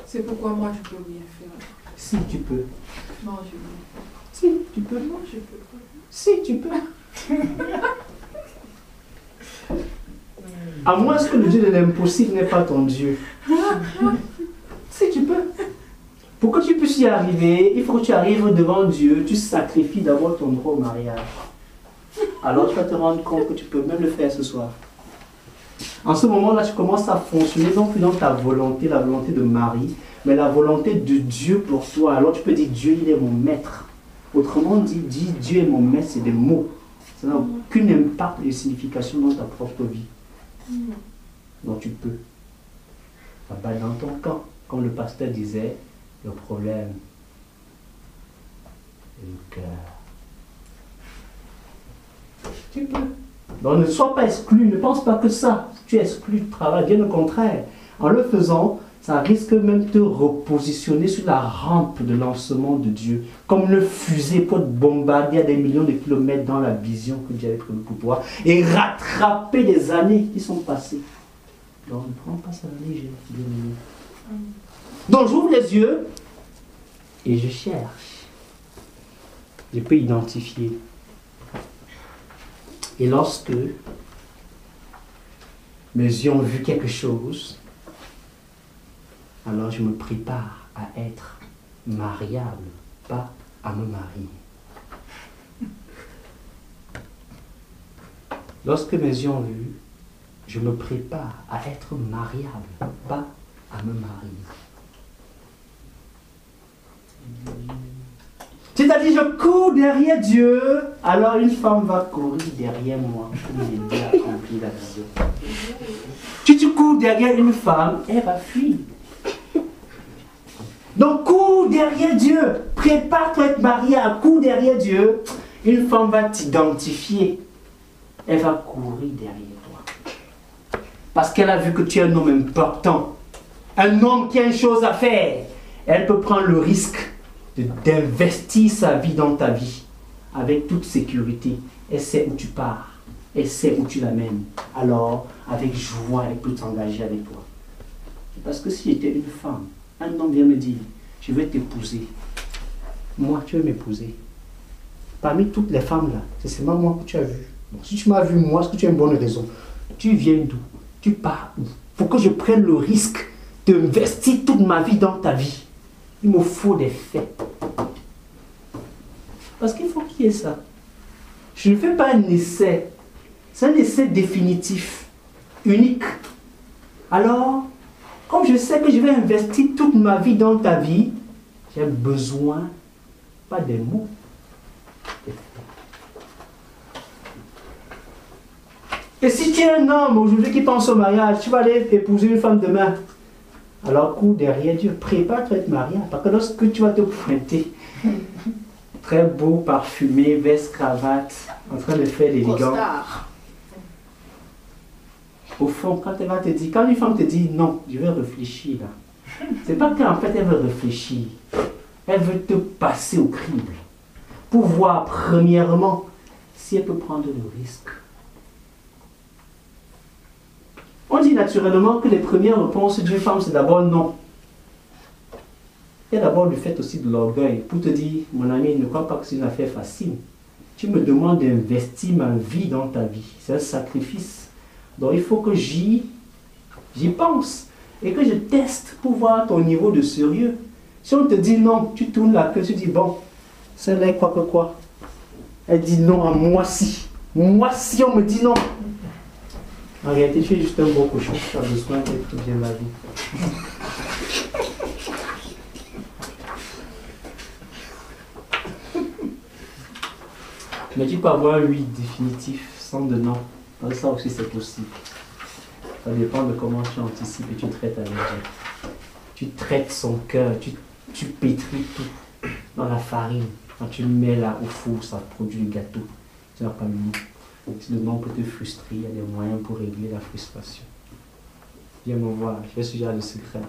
C'est pourquoi moi je peux rien faire. Si tu peux. Non, je peux pas. Si tu peux. Non, je peux pas. Si tu peux. À moins que le Dieu de l'impossible n'est pas ton Dieu. Si tu peux. Pour que tu puisses y arriver, il faut que tu arrives devant Dieu, tu sacrifies d'abord ton droit au mariage. Alors tu vas te rendre compte que tu peux même le faire ce soir. En ce moment-là, tu commences à fonctionner non plus dans ta volonté, la volonté de Marie, mais la volonté de Dieu pour toi. Alors tu peux dire Dieu, il est mon maître. Autrement dit, Dieu est mon maître, c'est des mots. Ça n'a aucun impact et signification dans ta propre vie. Donc tu peux. Là-bas dans ton camp, comme le pasteur disait, le problème est le cœur. Tu peux. Donc ne sois pas exclu, ne pense pas que ça. Tu es exclu du travail, bien au contraire. En le faisant, ça risque même de te repositionner sur la rampe de lancement de Dieu, comme une fusée pour te bombarder à des millions de kilomètres dans la vision que Dieu avait prévue pour toi, et rattraper des années qui sont passées. Donc ne prends pas ça à la légère, bien-aimé. Donc j'ouvre les yeux et je cherche. Je peux identifier. Et lorsque mes yeux ont vu quelque chose, alors je me prépare à être mariable, pas à me marier. Lorsque mes yeux ont vu, je me prépare à être mariable, pas à me marier. C'est-à-dire, je cours derrière Dieu, alors une femme va courir derrière moi, comme j'ai déjà accompli la vision. Si tu cours derrière une femme, elle va fuir. Donc, cours derrière Dieu. Prépare-toi à être marié, à cours derrière Dieu. Une femme va t'identifier. Elle va courir derrière toi. Parce qu'elle a vu que tu es un homme important. Un homme qui a une chose à faire. Elle peut prendre le risque d'investir sa vie dans ta vie. Avec toute sécurité. Elle sait où tu pars. Elle sait où tu l'amènes. Alors, avec joie, elle peut t'engager avec toi. Parce que si j'étais une femme, un homme vient me dire, je veux t'épouser. Moi, tu veux m'épouser. Parmi toutes les femmes là, c'est seulement moi que tu as vu. Bon, si tu m'as vu moi, est-ce que tu as une bonne raison? Tu viens d'où? Tu pars où? Faut que je prenne le risque d'investir toute ma vie dans ta vie. Il me faut des faits. Parce qu'il faut qu'il y ait ça. Je ne fais pas un essai. C'est un essai définitif, unique. Alors, comme je sais que je vais investir toute ma vie dans ta vie, j'ai besoin, pas des mots, des faits. Et si tu es un homme aujourd'hui qui pense au mariage, tu vas aller épouser une femme demain. Alors cours derrière Dieu, prépare-toi à être marié. Parce que lorsque tu vas te pointer, très beau, parfumé, veste, cravate, en train de faire l'élégant. Au fond, quand elle va te dire, quand une femme te dit non, je vais réfléchir là, c'est pas qu'en fait elle veut réfléchir, elle veut te passer au crible pour voir premièrement si elle peut prendre le risque. On dit naturellement que les premières réponses d'une femme c'est d'abord non. Il y a d'abord le fait aussi de l'orgueil pour te dire, mon ami, ne crois pas que c'est une affaire facile. Tu me demandes d'investir ma vie dans ta vie, c'est un sacrifice. Donc il faut que j'y pense et que je teste pour voir ton niveau de sérieux. Si on te dit non, tu tournes la queue, tu dis bon, celle-là quoi que quoi. Elle dit non à moi si. Moi si on me dit non. En réalité, tu es juste un beau cochon, tu as besoin d'être bien la vie. Mais tu peux avoir un oui définitif sans de non. Ça aussi c'est possible. Ça dépend de comment tu anticipes et tu traites avec Dieu. Tu traites son cœur, tu pétris tout dans la farine. Quand tu le mets là au four, ça produit le gâteau. Tu n'as pas mis. Si le non peut te frustrer, il y a des moyens pour régler la frustration. Viens me voir, j'ai ce genre de secret.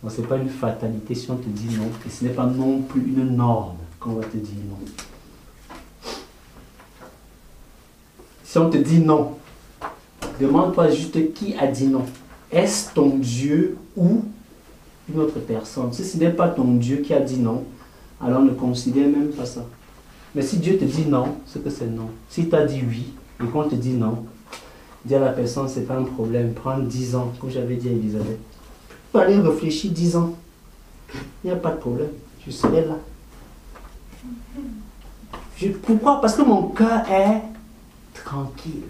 Donc ce n'est pas une fatalité si on te dit non, et ce n'est pas non plus une norme qu'on va te dire non. Si on te dit non, demande-toi juste qui a dit non. Est-ce ton Dieu ou une autre personne? Si ce n'est pas ton Dieu qui a dit non, alors ne considère même pas ça. Mais si Dieu te dit non, c'est que c'est non. Si tu as dit oui et qu'on te dit non, dis à la personne, c'est pas un problème. Prends 10 ans, comme j'avais dit à Elisabeth. Tu peux aller réfléchir 10 ans. Il n'y a pas de problème. Je serai là. Pourquoi? Parce que mon cœur est tranquille.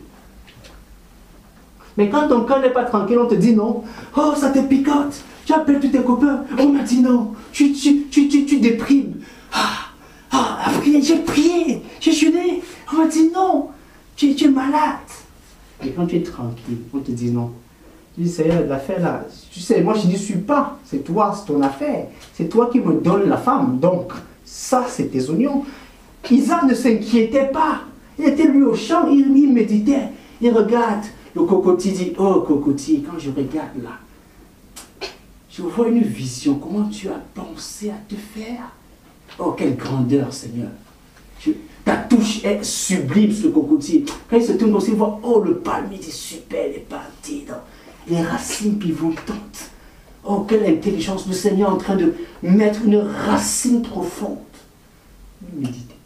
Mais quand ton cœur n'est pas tranquille, on te dit non. Oh, ça te picote. Tu appelles tous tes copains. On m'a dit non. Tu déprimes. Après, j'ai prié. J'ai jeûné. On m'a dit non. Tu es malade. Et quand tu es tranquille, on te dit non. Tu dis, c'est l'affaire là. Tu sais, moi je n'y suis pas. C'est toi, c'est ton affaire. C'est toi qui me donnes la femme. Donc, ça, c'est tes oignons. Isaac ne s'inquiétait pas. Il était lui au champ, il méditait. Il regarde. Le cocotier dit, oh cocotier, quand je regarde là, je vois une vision. Comment tu as pensé à te faire? Oh, quelle grandeur, Seigneur. Ta touche est sublime sur le cocotier. Quand il se tourne aussi, il voit, oh, le palmier est super, il est parti dans les racines pivotantes. Oh, quelle intelligence, le Seigneur est en train de mettre une racine profonde. Il méditait.